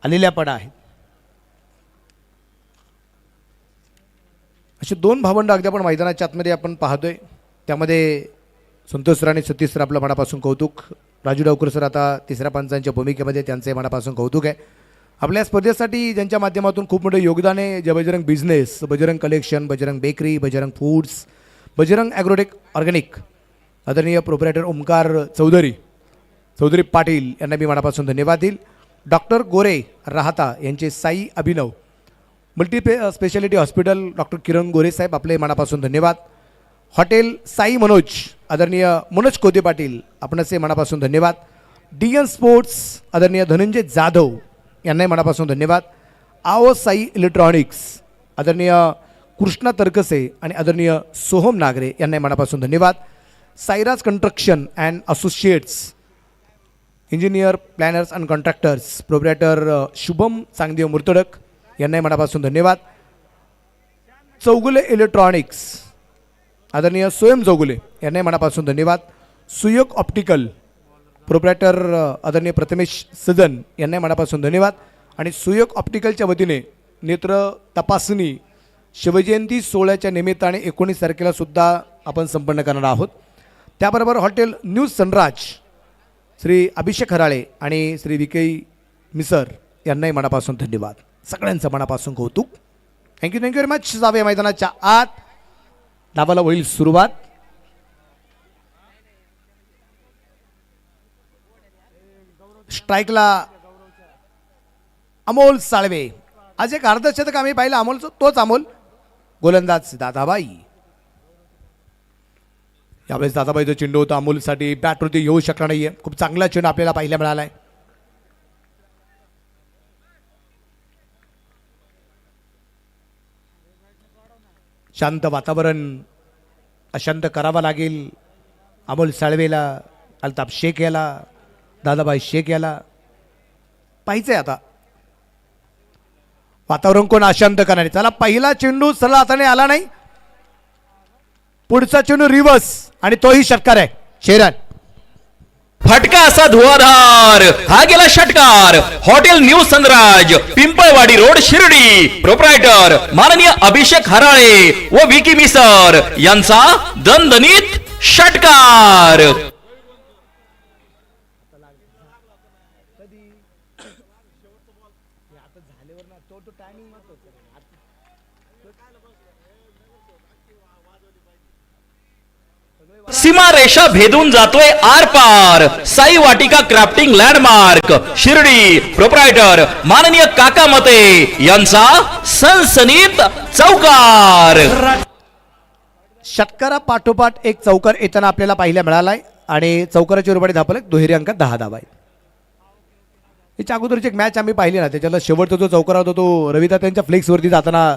आलेल्या पण आहेत. असे दोन भावंड अगदी आपण मैदानाच्या आतमध्ये आपण पाहतोय. त्यामध्ये संतोष सर आणि सतीश सर आपलं मनापासून कौतुक. राजू डावकर सर आता तिसऱ्या पंचांच्या भूमिकेमध्ये, त्यांचे मनापासून कौतुक आहे. आपल्या स्पर्धेसाठी ज्यांच्या माध्यमातून खूप मोठं योगदान आहे, जे Bajrang business, Bajrang collection, Bajrang bakery, Bajrang foods, Bajrang agrotech organic, आदरणीय प्रोप्रायटर ओमकार चौधरी पाटील यांना मी मनापासून धन्यवाद देईल. डॉक्टर गोरे राहता यांचे साई अभिनव स्पेशालिटी हॉस्पिटल, डॉक्टर किरण गोरे साहेब आपले मनापासून धन्यवाद. हॉटेल साई मनोज, आदरणीय मनोज कोते पाटील आपणाचे मनापासून धन्यवाद. DN स्पोर्ट्स, आदरणीय धनंजय जाधव यांनाही मनापासून धन्यवाद. आओ साई इलेक्ट्रॉनिक्स, आदरणीय कृष्णा तरकसे आणि आदरणीय सोहम नागरे यांनाही मनापासून धन्यवाद. Sairaj construction and associates, engineer, planners and contractors, proprietor Shubham Changdev Murtadak यांनाही मनापासून धन्यवाद. चौगुले इलेक्ट्रॉनिक्स, आदरणीय स्वयं चौगुले यांनाही मनापासून धन्यवाद. सुयोग ऑप्टिकल, प्रोप्रायटर आदरणीय प्रथमेश सदन यांनाही मनापासून धन्यवाद. आणि सुयोग ऑप्टिकलच्या वतीने नेत्र तपासणी शिवजयंती सोहळ्याच्या निमित्ताने 19 तारखेला सुद्धा आपण संपन्न करणार आहोत. त्याबरोबर हॉटेल न्यू सनराज, श्री अभिषेक हराळे आणि श्री विके मिसर यांनाही मनापासून धन्यवाद. सगळ्यांचं मनापासून कौतुक. Thank you very much. जाऊया मैदानाच्या आत. डावाला होईल सुरुवात. स्ट्राईकला अमोल साळवे. आज एक अर्धशतक आम्ही पाहिलं अमोलचं, तोच अमोल. गोलंदाज दादाबाई. यावेळेस दादाबाईचा चेंडू होता अमोलसाठी, बॅटवरती येऊ शकला नाहीये. खूप चांगला चेंडू आपल्याला पाहायला मिळालाय. शांत वातावरण अशांत करावं लागेल. अमोल साळवेला, अल्ताफ शेख याला, दादाबाई शेख याला पाहिजे. आता वातावरण कोण अशांत करणार. चला, पहिला चेंडू सरळ हाताने आला नाही, पुढचा चेंडू रिव्हर्स आणि तोही षटकार आहे. शेरन फटका असा धुवाधार, हा गेला षटकार. Hotel new Sanraj, Pimpalwadi road, Shirdi. Proprietor माननीय अभिषेक हराळे व विकी मिसर यांचा दणदणीत षटकार. सीमा रेषा भेदून जातोय आर पार. साई वाटिका क्राफ्टिंग लँडमार्क, शिर्डी. प्रोप्रायटर माननीय काका मते यांचा सनसनीत चौकार. षटकारा पाठोपाठ एक चौकार येताना आपल्याला पाहायला मिळालाय आणि चौकाराची रुपाडी धापल दुहेरी अंकात 10 धावा आहे. याच्या अगोदरची एक मॅच आम्ही पाहिली ना, त्याच्याला शेवटचा जो चौकार होता तो रविदा त्यांच्या फ्लेक्सवरती जाताना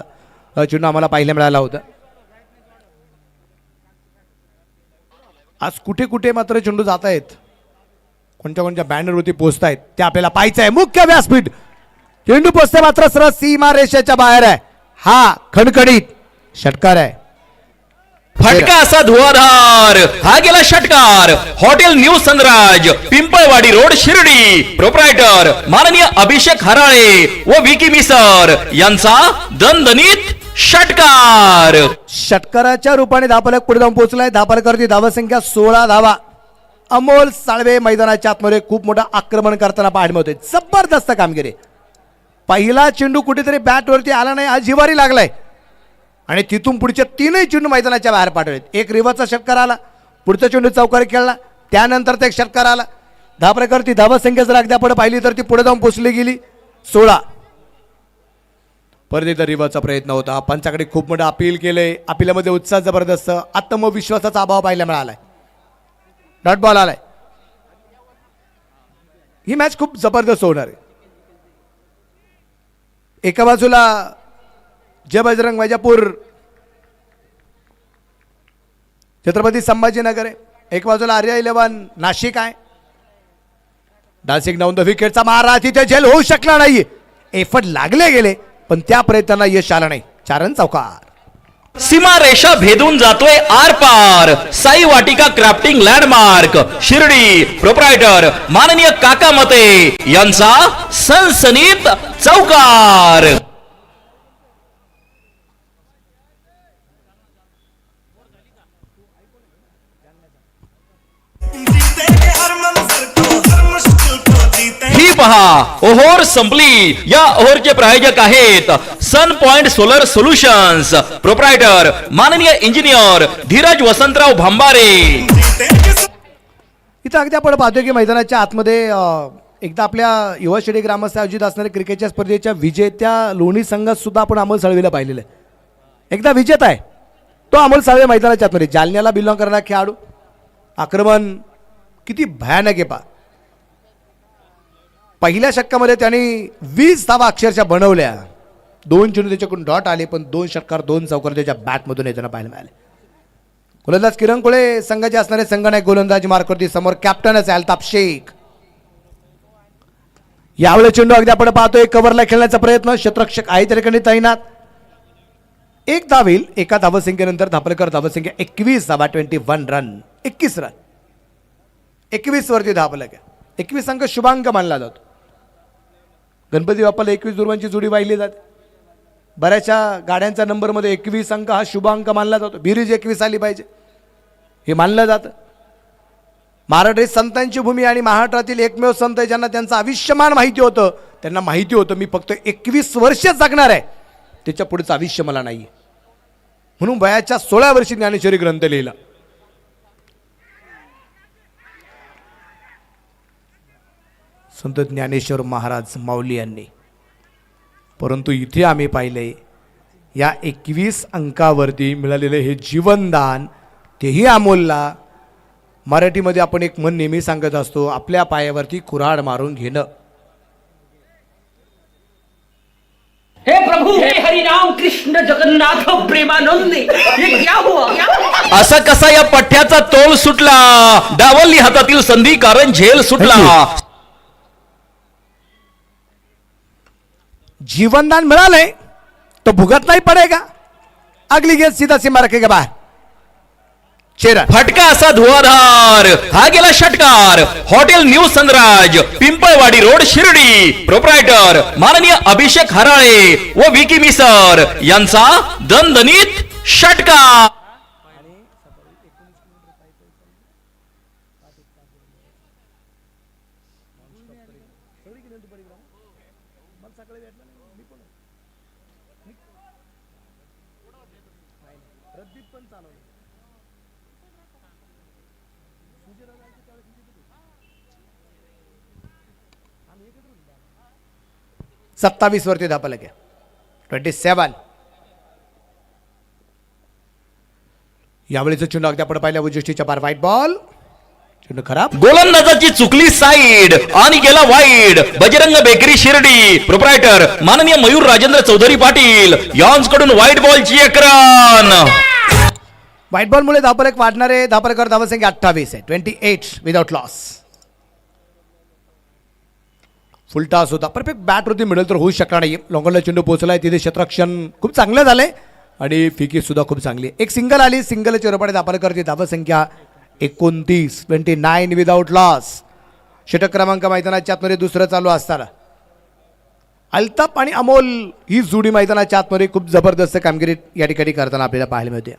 चेंडू आम्हाला पाहायला मिळाला होता. आज कुठे कुठे मात्र चेंडू जात आहेत, कोणत्या कोणत्या बॅनरवरती पोहोचत आहेत ते आपल्याला पाहायचं आहे. मुख्य व्यासपीठ चेंडू पोहोचते मात्र सरळ सीमा रेषेच्या बाहेर आहे. हा खणखणीत षटकार आहे. फटका असा धुवाधार, हा गेला षटकार. Hotel new Sanraj, Pimpalwadi road, Shirdi. Proprietor माननीय अभिषेक हराळे व विकी मिसर यांचा दणदणीत षटकार. षटकाराच्या रूपाने धापलक पुढे जाऊन पोहोचलाय. धापलकरती धावा संख्या 16 धावा. अमोल साळवे मैदानाच्या आतमध्ये खूप मोठा आक्रमण करताना पाहायला मिळतोय. जबरदस्त कामगिरी. पहिला चेंडू कुठेतरी बॅटवरती आला नाही, आज जिवारी लागलाय आणि तिथून पुढच्या 3ही चेंडू मैदानाच्या बाहेर पाठवलेत. एक रिव्हर्सचा षटकार आला, पुढचा चेंडू चौकारी खेळला, त्यानंतर एक षटकार आला. धापलकरती धावा संख्या जर अगदी पुढे पाहिली तर ती पुढे जाऊन पोहोचली गेली 16. परत एकदा रिव्हर्सचा प्रयत्न होता. पंचाकडे खूप मोठं अपील केलंय. अपीलामध्ये उत्साह जबरदस्त, आत्मविश्वासाचा अभाव पाहायला मिळालाय. डॉट बॉल आलाय. ही मॅच खूप जबरदस्त होणार आहे. एका बाजूला जय बजरंग वैजापूर छत्रपती संभाजीनगर आहे, एक बाजूला आर्या 11 नाशिक आहे. डान्सिंग डाऊन द विकेटचा मारा तिथे झेल होऊ शकला नाही. एफर्ट लागले गेले पण त्या प्रयत्नांना यश आलं नाही. 4 रन चौकार. सीमा रेषा भेदून जातोय आर पार साई वाटिका क्राफ्टिंग लँडमार्क शिर्डी प्रोप्रायटर माननीय काका मते यांचा सनसनीत चौकार. ही पहा ओहोर संपली. या ओहोरचे प्रायोजक आहेत सन पॉइंट सोलर सोल्युशन्स प्रोप्रायटर माननीय इंजिनियर धीरज वसंतराव भांबारे. इथं अगदी आपण पाहतोय की मैदानाच्या आतमध्ये एकदा आपल्या युवा शेडी ग्रामस्थ आयोजित असणाऱ्या क्रिकेटच्या स्पर्धेच्या विजेत्या लोणी संघात सुद्धा आपण अमोल साळवेला पाहिलेलं आहे. एकदा विजेता आहे तो अमोल साळवे मैदानाच्या आतमध्ये जालन्याला बिलॉंग करणारा खेळाडू. आक्रमण किती भयानक आहे पा. पहिल्या षटकामध्ये त्यांनी 20 धावा अक्षरशः बनवल्या. 2 चेंडू त्याच्याकडून डॉट आले पण 2 षटकार 2 चौकार त्याच्या बॅटमधून येताना पाहायला मिळाले. गोलंदाज किरण कोळे संघाचे असणारे संघनायक गोलंदाज मार्कवरती समोर कॅप्टनच आहे अल्ताफ शेख. यावेळी चेंडू अगदी आपण पाहतोय कव्हरला खेळण्याचा प्रयत्न. क्षेत्ररक्षक आहे त्या ठिकाणी तैनात. एक धाव येईल. एका धावसंख्येनंतर धापलकर धावसंख्या 21 धावा 21 रन 21 रन 21 वरती धापलक आहे. 21 अंक शुभांक मानला जातो. गणपती बाप्पाला 21 दुर्वांची जोडी वाहिली जाते. बऱ्याचशा गाड्यांचा नंबरमध्ये 21 अंक हा शुभांक मानला जातो. बिरीज 21 आली पाहिजे हे मानलं जातं. महाराष्ट्र संतांची भूमी आणि महाराष्ट्रातील एकमेव संत आहे ज्यांना त्यांचं आयुष्यमान माहिती होतं. त्यांना माहिती होतं मी फक्त 21 वर्ष जगणार आहे, त्याच्या पुढचं आयुष्य मला नाही. म्हणून वयाच्या 16 वर्षी ज्ञानेश्वरी ग्रंथ लिहिला. संत ज्ञानेश्वर महाराज माऊली यांनी. परंतु इथे आम्ही पाहिले या 21 अंकावरती मिळालेले हे जीवनदान तेही अमोलला. मराठीमध्ये आपण एक म्हण नेहमी सांगत असतो, आपल्या पायावरती कुऱ्हाड मारून घेणं. हे प्रभु हे हरिनाम कृष्ण जगन्नाथ प्रेमानंद ये क्या हुआ? असा कसा या पठ्याचा तोल सुटला. डावलली हातातील संधी कारण झेल सुटला. जीवनदान मिळालंय तो भुगत नाही पडेगा. अगली गेंद सीधा सीमा रखेगा बाहर. चेरा फटका असा धुआधार हा गेला षटकार. Hotel new Sanraj Pimpalwadi road Shirdi proprietor माननीय अभिषेक हराळे व विकी मिसर यांचा दणदणीत षटकार. सत्तावीस वरती धापलक आहे 27. यावेळीचं चेंडू अगदी आपण पाहिल्या उजष्टीच्या पार व्हाईट बॉल. चेंडू खराब. गोलंदाजाची चुकली साईड आणि गेला wide. Bajrang bakery Shirdi proprietor माननीय मयूर राजेंद्र चौधरी पाटील यांच्याकडून व्हाईट बॉलची एक रन. व्हाईट बॉलमुळे धापलक वाढणारे. धापलकर धावसंख्या 28 आहे 28 विदाउट लॉस. फुल टॉस होता. परफेक्ट बॅट वरती मिळेल तर होऊ शकणार नाही. लॉंगरला चेंडू पोहोचलाय. तिथे क्षेत्ररक्षण खूप चांगलं झालंय आणि फिकी सुद्धा खूप चांगली. एक सिंगल आली. सिंगलच्या रूपाने धापलकरची धावसंख्या 29 29 विदाउट लॉस. षटक क्रमांक मैदानाच्या आतमध्ये दुसरं चालू असताना अल्ताफ आणि अमोल ही जोडी मैदानाच्या आतमध्ये खूप जबरदस्त कामगिरी या ठिकाणी करताना आपल्याला पाहायला मिळते.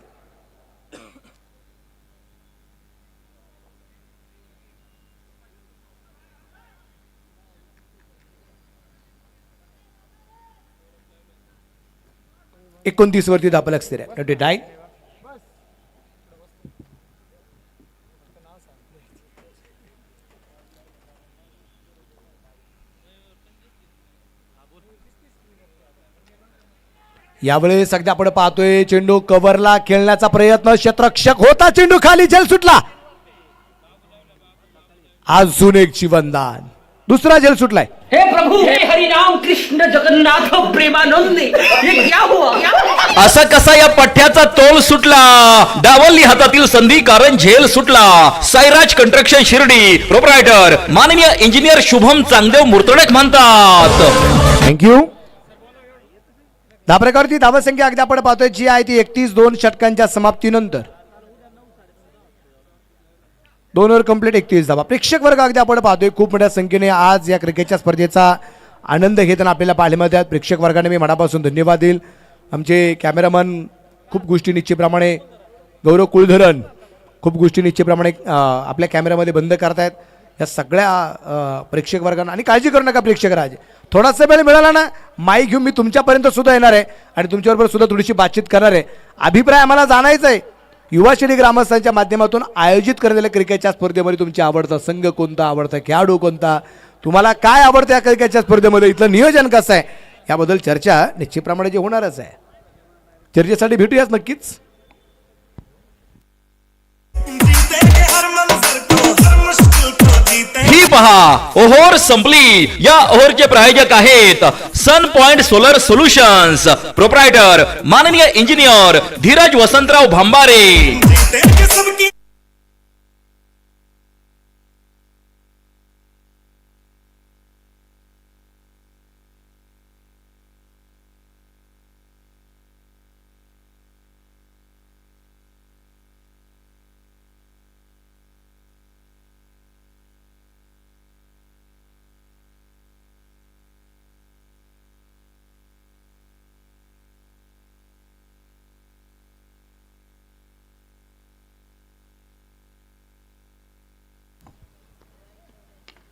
एकोणतीस वरती धापलक स्थिर आहे 29. यावेळी सध्या आपण पाहतोय चेंडू कव्हरला खेळण्याचा प्रयत्न. क्षेत्ररक्षक होता. चेंडू खाली झेल सुटला. अजून एक जीवनदान. दुसरा झेल सुटलाय. हे प्रभु हे हरिनाम कृष्ण जगन्नाथ प्रेमानंद ये क्या हुआ? असा कसा या पठ्याचा तोल सुटला. डावलली हातातील संधी कारण झेल सुटला. साईराज कंस्ट्रक्शन शिर्डी प्रोप्रायटर माननीय इंजिनियर शुभम चांगदेव मुर्तडक म्हणतात. थँक्यू. त्या प्रकारची धावसंख्या अगदी आपण पाहतोय जी आहे ती 31-2 षटकांच्या समाप्तीनंतर 2 ओव्हर कंप्लीट 31 धावा. प्रेक्षक वर्ग अगदी आपण पाहतोय खूप मोठ्या संख्येने आज या क्रिकेटच्या स्पर्धेचा आनंद घेताना आपल्याला पाहायला मिळतात. प्रेक्षक वर्गाने मी मनापासून धन्यवाद देईल. आमचे कॅमेरामन खूप गोष्टी निश्चितप्रमाणे गौरव कुलधरन खूप गोष्टी निश्चितप्रमाणे आपल्या कॅमेऱ्यामध्ये बंद करतायत. या सगळ्या प्रेक्षक वर्गांना आणि काळजी करू नका प्रेक्षक राज, थोडासा वेळ मिळाला ना माईक घेऊन मी तुमच्यापर्यंत सुद्धा येणार आहे आणि तुमच्याबरोबर सुद्धा थोडीशी बातचीत करणार आहे. अभिप्राय आम्हाला जाणायचा आहे युवा श्रेणी ग्रामस्थांच्या माध्यमातून आयोजित करण्यात क्रिकेटच्या स्पर्धेमध्ये तुमची आवडता संघ कोणता, आवडता खेळाडू कोणता, तुम्हाला काय आवडतं या क्रिकेटच्या स्पर्धेमध्ये, इथलं नियोजन कसं आहे याबद्दल चर्चा निश्चितप्रमाणे जे होणारच आहे. चर्चेसाठी भेटूयाच नक्कीच. ही पहा ओहोर संपली. या ओहोरचे प्रायोजक आहेत सन पॉइंट सोलर सोल्युशन्स, प्रोप्रायटर माननीय इंजिनियर धीरज वसंतराव भांबारे.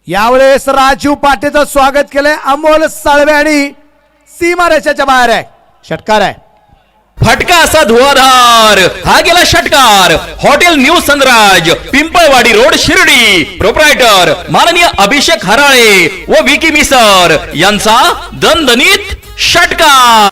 यावेळेस राजू पाटेचं स्वागत केलंय. अमोल साळवे आणि सीमारेषेच्या बाहेर आहे. षटकार आहे. फटका असा धुवाधार. हा गेला षटकार. Hotel new Sanraj, Pimpalwadi road, Shirdi. Proprietor माननीय अभिषेक हराळे व विकी मिसर यांचा दणदणीत षटकार.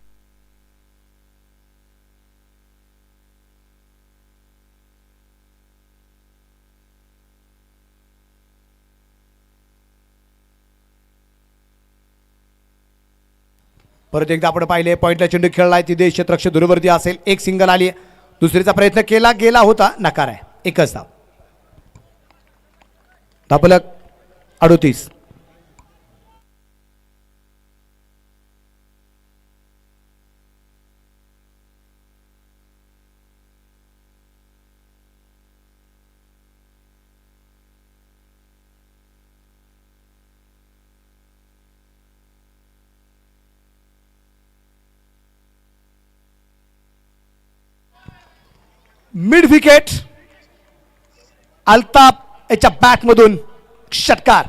परत एकदा आपण पाहिले पॉइंटला चेंडू खेळलाय तिथे क्षेत्ररक्षक दूरवरती असेल. एक सिंगल आली. दुसरीचा प्रयत्न केला गेला होता, नकार आहे. एकच धाव. धापलक 38. मिड विकेट अल्ताफ याच्या बॅट मधून षटकार.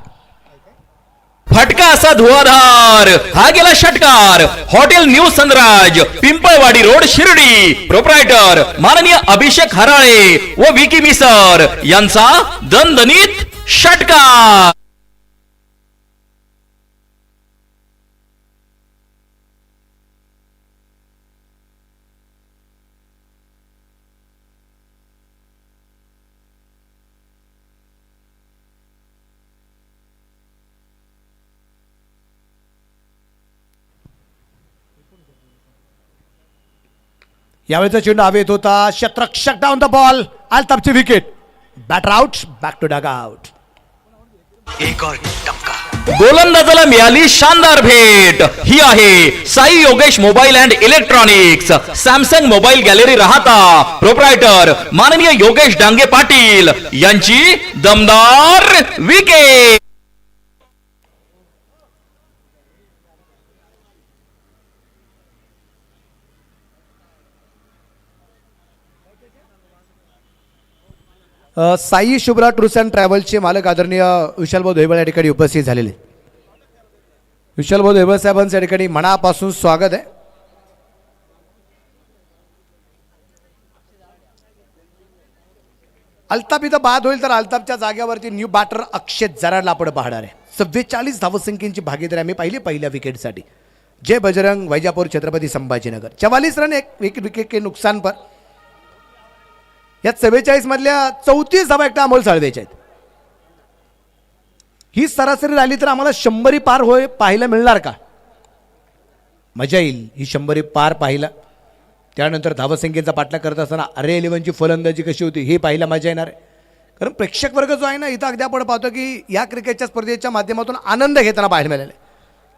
फटका असा धुवाधार. हा गेला षटकार. Hotel new Sanraj, Pimpalwadi road, Shirdi. Proprietor माननीय अभिषेक हराळे व विकी मिसर यांचा दणदणीत षटकार. यावेळेचा चेंडू हवेत होता. क्षेत्ररक्षक डाऊन द बॉल. अल्ताफची wicket. Batter out. Back to dugout. गोलंदाजाला मिळाली शानदार भेट. ही आहे Sai Yogesh mobile and electronics, Samsung mobile gallery Rahata. Proprietor माननीय योगेश डांगे पाटील यांची दमदार wicket. Sai Shubhra tours and ट्रॅव्हल्सचे मालक आदरणीय विशालभाऊ धैबळ या ठिकाणी उपस्थित झालेले. विशालभाऊ धैबळ साहेबांचं या ठिकाणी मनापासून स्वागत आहे. अल्ताफ इथं बाद होईल तर अल्ताफच्या जागेवरती न्यू बॅटर अक्षय जराडला आपण पाहणार आहे. 44 धावसंख्येची भागीदारी आम्ही पाहिली पहिल्या विकेटसाठी. जय बजरंग वैजापूर छत्रपती संभाजीनगर. 44 रन, एक विकेट के नुकसान पर. यात 44 मधल्या 34 धावा एकटा अमोल साळवेच्या आहेत. ही सरासरी राहिली तर आम्हाला 100 पार होय पाहायला मिळणार का? मजा येईल ही 100 पार पाहिला. त्यानंतर धावसंख्येचा पाठलाग करत असताना अरे 11ची फलंदाजी कशी होती हे पाहायला मजा येणार आहे. कारण प्रेक्षक वर्ग जो आहे ना इथं अगदी आपण पाहतो की या क्रिकेटच्या स्पर्धेच्या माध्यमातून आनंद घेताना पाहायला मिळालेला आहे.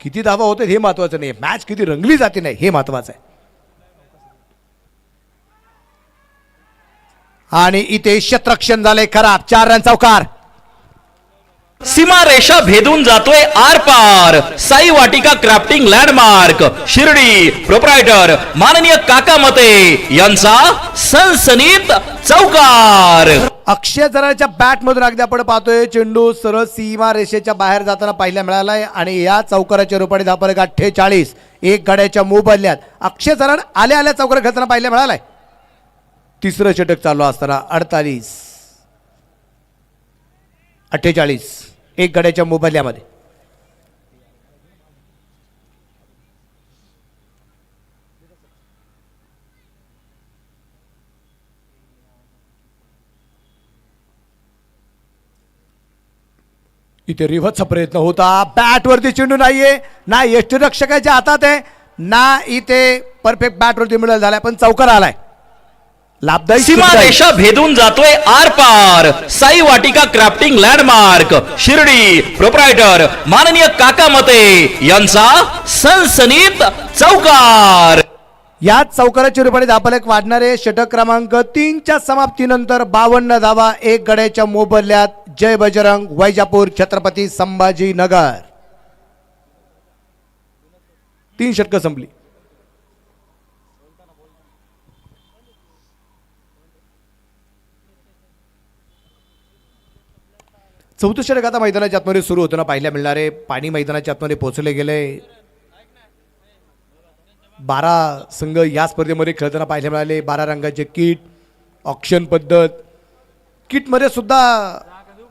किती धावा होते हे महत्त्वाचं नाही, मॅच किती रंगली जाते नाही हे महत्त्वाचं आहे. आणि इथे क्षेत्ररक्षण झाले खराब. 4 रन चौकार. सीमा रेषा भेदून जातोय आर पार. साई वाटिका क्राफ्टिंग लँडमार्क शिर्डी. प्रोप्रायटर माननीय काका मते यांचा सनसनीत चौकार. अक्षय जराच्या बॅट मधून अगदी आपण पाहतोय चेंडू सरळ सीमा रेषेच्या बाहेर जाताना पाहायला मिळालाय आणि या चौकाराच्या रूपाने धापलक 48. 1 गड्याच्या मोबदल्यात अक्षय जरा आल्या आल्या चौकार खेळताना पाहायला मिळालाय. तिसरं षटक चालू असताना 48. 48. 1 गड्याच्या मोबदल्यामध्ये. इथे रिव्हर्सचा प्रयत्न होता. बॅट वरती चेंडू नाहीये. ना यष्टीरक्षकाच्या हातात आहे ना इथे परफेक्ट बॅट वरती मिळाला झालाय पण चौकार आलाय. लाभदायी सीमा रेषा भेदून जातोय आर पार. साई वाटिका क्राफ्टिंग लँडमार्क शिर्डी. प्रोप्रायटर माननीय काका मते यांचा सनसनीत चौकार. या चौकाराच्या रूपाने धापलक वाढणारे षटक क्रमांक 3च्या समाप्तीनंतर 52 धावा 1 गड्याच्या मोबदल्यात. जय बजरंग वैजापूर छत्रपती संभाजीनगर. 3 षटकं संपली. चौथं षटक आता मैदानाच्या आतमध्ये सुरू होताना पाहायला मिळणारे. पाणी मैदानाच्या आतमध्ये पोहोचले गेले. 12 संघ या स्पर्धेमध्ये खेळताना पाहायला मिळाले. 12 रंगाचे किट. ऑक्शन पद्धत. किटमध्ये सुद्धा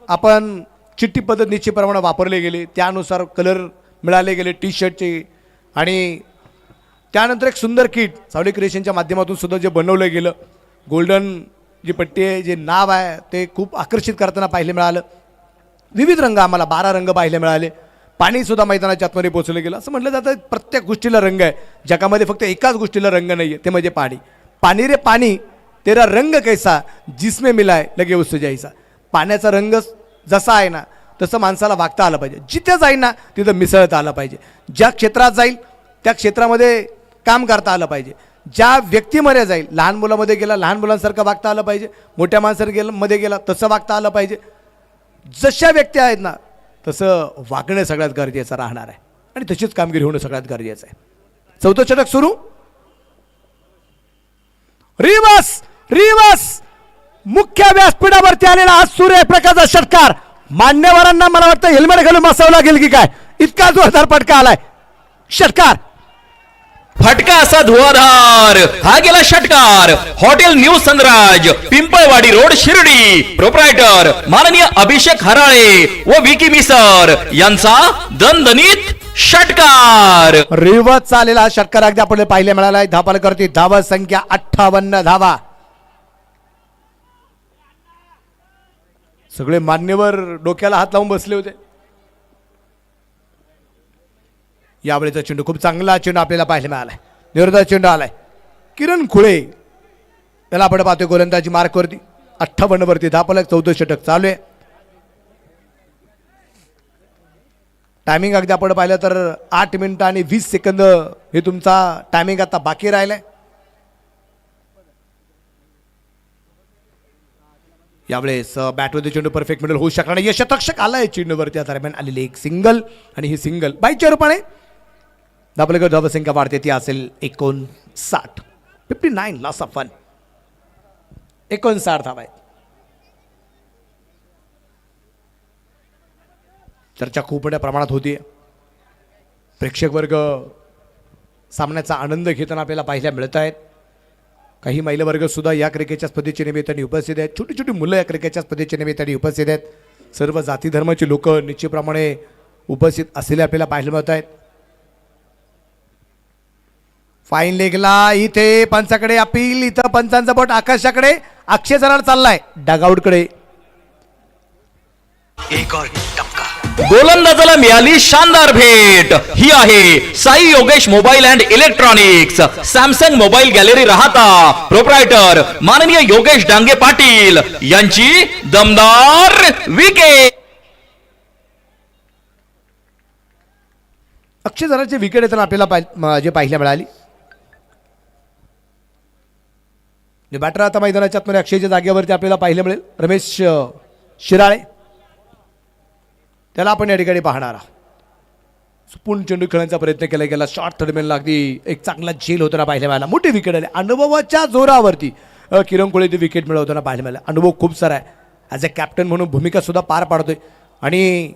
आपण चिठ्ठी पद्धत निश्चितप्रमाणे वापरले गेले. त्यानुसार कलर मिळाले गेले टी शर्टचे. आणि त्यानंतर एक सुंदर किट सावली क्रिएशनच्या माध्यमातून सुद्धा जे बनवलं गेलं. गोल्डन जी पट्टी आहे जे नाव आहे ते खूप आकर्षित करताना पाहायला मिळालं. विविध रंग आम्हाला 12 रंग पाहायला मिळाले. पाणी सुद्धा मैदानाच्या आतमध्ये पोहोचलं गेलं. असं म्हटलं जातं प्रत्येक गोष्टीला रंग आहे. जगामध्ये फक्त एकाच गोष्टीला रंग नाही आहे ते म्हणजे पाणी. पाणी रे पाणी तेरा रंग कैसा जिसमें मिलाय लगे उससे जैसा. पाण्याचा रंग जसा आहे ना तसं माणसाला वागता आलं पाहिजे. जिथे जाईल ना तिथं मिसळता आलं पाहिजे. ज्या क्षेत्रात जाईल त्या क्षेत्रामध्ये काम करता आलं पाहिजे. ज्या व्यक्तीमध्ये जाईल लहान मुलामध्ये गेला लहान मुलांसारखं वागता आलं पाहिजे. मोठ्या माणसामध्ये गेला तसं वागता आलं पाहिजे. जशा व्यक्ती आहेत ना तसं वागणं सगळ्यात गरजेचं राहणार आहे आणि तशीच कामगिरी होणं सगळ्यात गरजेचं आहे. चौथं षटक सुरू. रिवर्स रिवर्स मुख्य व्यासपीठावरती आलेला हा सूर्यप्रकाशचा षटकार. मान्यवरांना मला वाटतं हेल्मेट घालून बसावं लागेल की काय इतका जोरदार फटका आलाय. षटकार. फटका असा धुवाधार. हा गेला षटकार. Hotel new Sanraj Pimpalwadi road Shirdi. Proprietor माननीय अभिषेक हराळे व विकी मिसर यांचा दणदणीत षटकार. रिवर्स आलेला हा षटकार अगदी आपल्याला पाहायला मिळाला. धापालकरती धावा संख्या 58 धावा. सगळे मान्यवर डोक्याला हात लावून बसले होते. यावेळेचा चेंडू खूप चांगला चेंडू आपल्याला पाहायला मिळालाय. निर्धार चेंडू आलाय. किरण खुळे त्याला आपण पाहतोय गोलंदाजी मार्कवरती. 58 वरती धापलक. 14 षटक चालू आहे. टायमिंग अगदी आपण पाहिलं तर 8 मिनिटं आणि 20 सेकंद हे तुमचा टायमिंग आता बाकी राहिलाय. यावेळेस बॅटवरती चेंडू परफेक्ट मिडल होऊ शकणार नाही. यशतक्षक आलाय चेंडूवरती. त्या दरम्यान आलेली एक सिंगल आणि ही सिंगल बाईच्या रूपाने धापलेकर धावसंख्या वाढते. ती असेल 59. 59 लॉस ऑफ 1. 59 धावा आहेत. चर्चा खूप मोठ्या प्रमाणात होती. प्रेक्षक वर्ग सामन्याचा आनंद घेताना आपल्याला पाहायला मिळत आहेत. काही महिला वर्ग सुद्धा या क्रिकेटच्या स्पर्धेच्या निमित्ताने उपस्थित आहेत. छोटी छोटी मुलं या क्रिकेटच्या स्पर्धेच्या निमित्ताने उपस्थित आहेत. सर्व जाती धर्माची लोक निश्चितप्रमाणे उपस्थित असलेले आपल्याला पाहायला मिळत आहेत. फाईन लेगला इथे पंचाकडे अपील. इथं पंचांचा बोट आकाशाकडे. अक्षय जरा चाललाय डगआउटकडे. गोलंदाजाला मिळाली शानदार भेट. ही आहे Sai Yogesh mobile and electronics Samsung mobile gallery Rahata. Proprietor माननीय योगेश डांगे पाटील यांची दमदार विकेट. अक्षय जराची विकेट येताना आपल्याला जे पाहायला मिळाली. बॅटर आता मैदानाच्या आतमध्ये अक्षयच्या जागेवरती आपल्याला पाहायला मिळेल रमेश शिराळे, त्याला आपण या ठिकाणी पाहणार आहोत. सुपून चेंडू खेळण्याचा प्रयत्न केला गेला, शॉर्ट थर्डमॅनला अगदी एक चांगला झेल होताना पाहायला मिळाला. मोठी विकेट आली अनुभवाच्या जोरावरती. किरण कोळी विकेट मिळवताना पाहायला मिळाला. अनुभव खूप सारा आहे, ॲज अ कॅप्टन म्हणून भूमिका सुद्धा पार पाडतोय आणि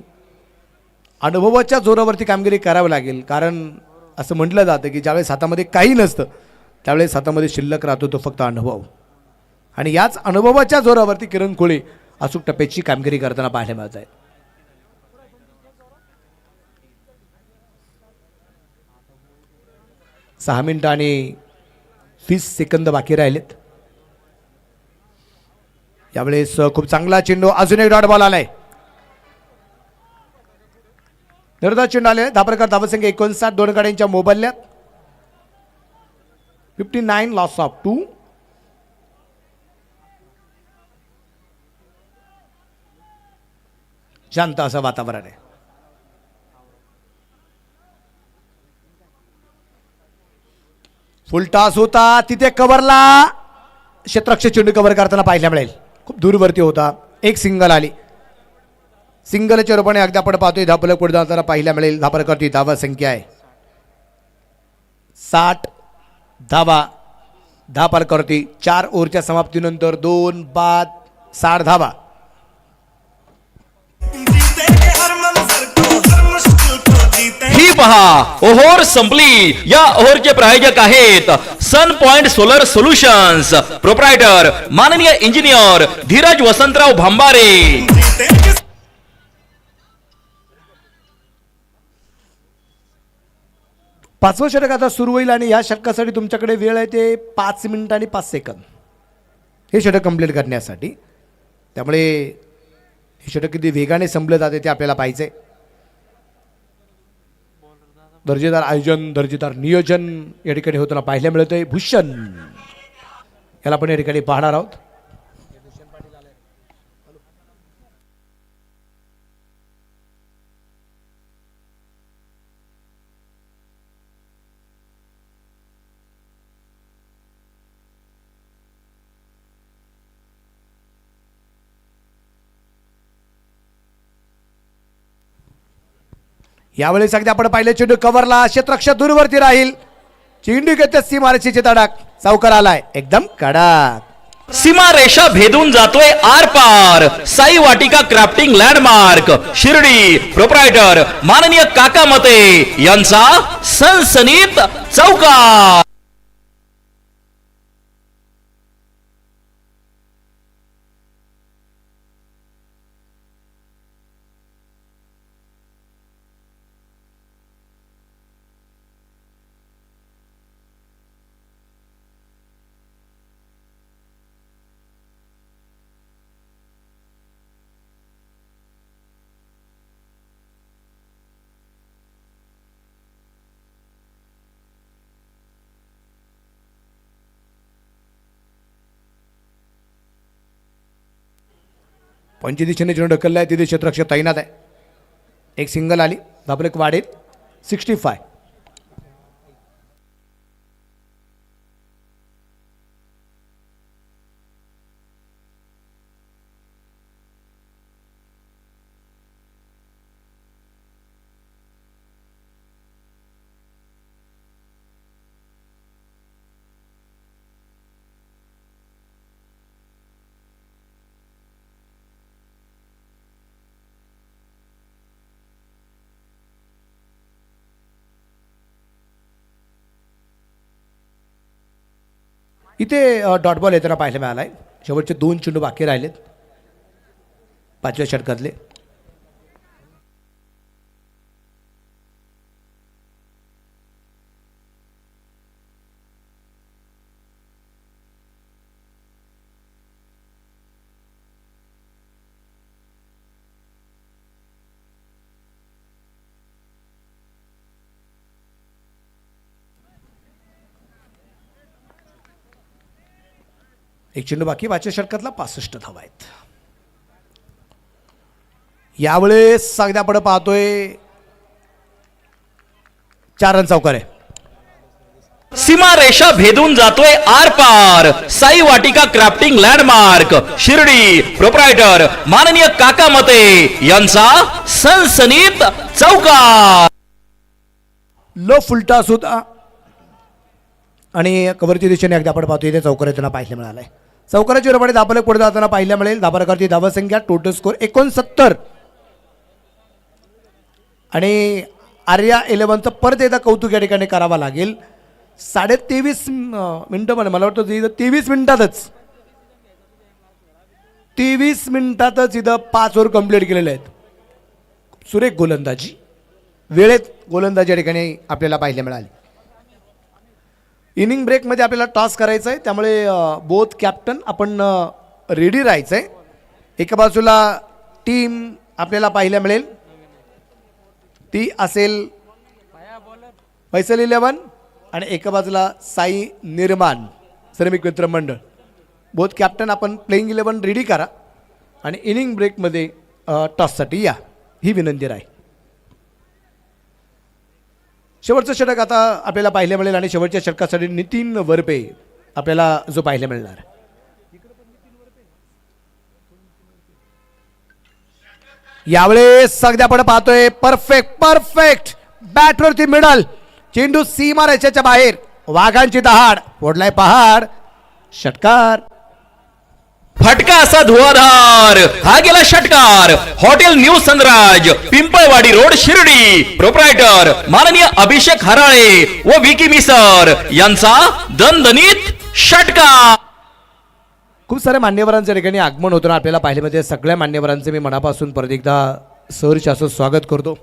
अनुभवाच्या जोरावरती कामगिरी करावी लागेल. कारण असं म्हटलं जातं की ज्यावेळेस हातामध्ये काही नसतं त्यावेळेस हातामध्ये शिल्लक राहतो तो फक्त अनुभव, आणि याच अनुभवाच्या जोरावरती किरण कोळी अचूक टप्प्याची कामगिरी करताना पाहायला मिळत आहे. सहा मिनिटं आणि 20 सेकंद बाकी राहिलेत. यावेळेस खूप चांगला चेंडू, अजून एक डॉट बॉल आलाय. निर्धार चेंडू आले. धापरकर धावसंख्या 59, दोन गाड्यांच्या मोबाईल्यात 59, लॉस ऑफ 2. शांत असं वातावरण आहे. फुल टॉस होता तिथे कव्हरला क्षेत्ररक्षक चेंडू कव्हर करताना पाहायला मिळेल. खूप दूरवरती होता. एक सिंगल आली. सिंगलच्या रूपाने अगदी आपण पाहतोय धापलक पुढे जाताना पाहायला मिळेल. धापरकरती धावा संख्या आहे 60 धावा. धापरकरती 4 ओव्हरच्या समाप्तीनंतर 2 बाद 60 धावा. ही पहा ओव्हर संपली. या ओव्हरचे प्रायोजक आहेत सन पॉइंट सोलर सोल्युशन्स, प्रोप्रायटर माननीय इंजिनियर धीरज वसंतराव भांबारे. पाचवं षटक आता सुरू होईल आणि या षटकासाठी तुमच्याकडे वेळ आहे ते 5 मिनिटं आणि 5 सेकंद हे षटक कंप्लीट करण्यासाठी. त्यामुळे हे षटक किती वेगाने संपलं जाते ते आपल्याला पाहिजे. दर्जेदार आयोजन, दर्जेदार नियोजन या ठिकाणी होताना पाहायला मिळतंय. भूषण याला आपण या ठिकाणी पाहणार आहोत. यावेळेस अगदी आपण पाहिलं चेंडू कव्हरला, क्षेत्ररक्षक दूरवरती राहील. चेंडू घेते सीमारेषेचे तडाक, चौकार आलाय एकदम कडक. सीमा रेषा भेदून जातोय आर पार. साई वाटिका क्राफ्टिंग लँडमार्क शिर्डी, प्रोप्रायटर माननीय काका मते यांचा सनसनीत चौकार. पंची दिशेने चेंडू ढकलला आहे. तिथे क्षेत्ररक्षक तैनात आहे. एक सिंगल आली. धापलक वाढेल 65. इथे डॉट बॉल येताना पाहायला मिळाला आहे. शेवटचे 2 चेंडू बाकी राहिलेत 5व्या षटकातले. एक चेंडू बाकी 5व्या षटकातला 65 धावा आहेत. यावेळेस अगदी आपण पाहतोय 4 रन चौकार आहे. सीमा रेषा भेदून जातोय आर पार. साई वाटिका क्राफ्टिंग लँडमार्क शिर्डी. प्रोप्रायटर माननीय काका मते यांचा सनसनीत चौकार. लो फुलटा सुद्धा आणि कव्हरच्या दिशेने एकदा आपण पाहतो इथे चौकारांना पाहायला मिळालाय. चौकाराची रमाने दाबालक पुढे जाताना पाहायला मिळेल. दाबारकरची धावसंख्या टोटल स्कोर 69 आणि आर्या 11चं परत एकदा कौतुक या ठिकाणी करावं लागेल. 23.5 मिनिटं पण मला वाटतं 23 मिनिटातच 23 मिनिटातच इथं 5 ओव्हर कंप्लीट केलेले आहेत. सुरेख गोलंदाजी, वेळेत गोलंदाजी या ठिकाणी आपल्याला पाहायला मिळाली. इनिंग ब्रेकमध्ये आपल्याला टॉस करायचं आहे, त्यामुळे बोथ कॅप्टन आपण रेडी राहायचं आहे. एका बाजूला टीम आपल्याला पाहायला मिळेल ती असेल फैसल 11 आणि एका बाजूला साई निर्माण श्रमिक मित्र मंडळ. बोथ कॅप्टन आपण प्लेइंग 11 रेडी करा आणि इनिंग ब्रेकमध्ये टॉससाठी या ही विनंती राहील. शेवटचं षटक आता आपल्याला पाहायला मिळेल आणि शेवटच्या षटकासाठी नितीन वरपे आपल्याला जो पाहायला मिळणार. यावेळेस सगळ्या आपण पाहतोय परफेक्ट बॅटवरती मिडल चेंडू सीमा रेषेच्या बाहेर. वाघांची दहाड फोडलाय पहाड. षटकार. फटका असा धुवाधार. हा गेला षटकार. Hotel new Sanraj Pimpalwadi road Shirdi. Proprietor माननीय अभिषेक हराळे व विकी मिसर यांचा दणदणीत षटकार. खूप साऱ्या मान्यवरांच्या ठिकाणी आगमन होतं आपल्याला पाहिले मध्ये. सगळ्या मान्यवरांचे मी मनापासून परत एकदा सहर्ष असं स्वागत करतो.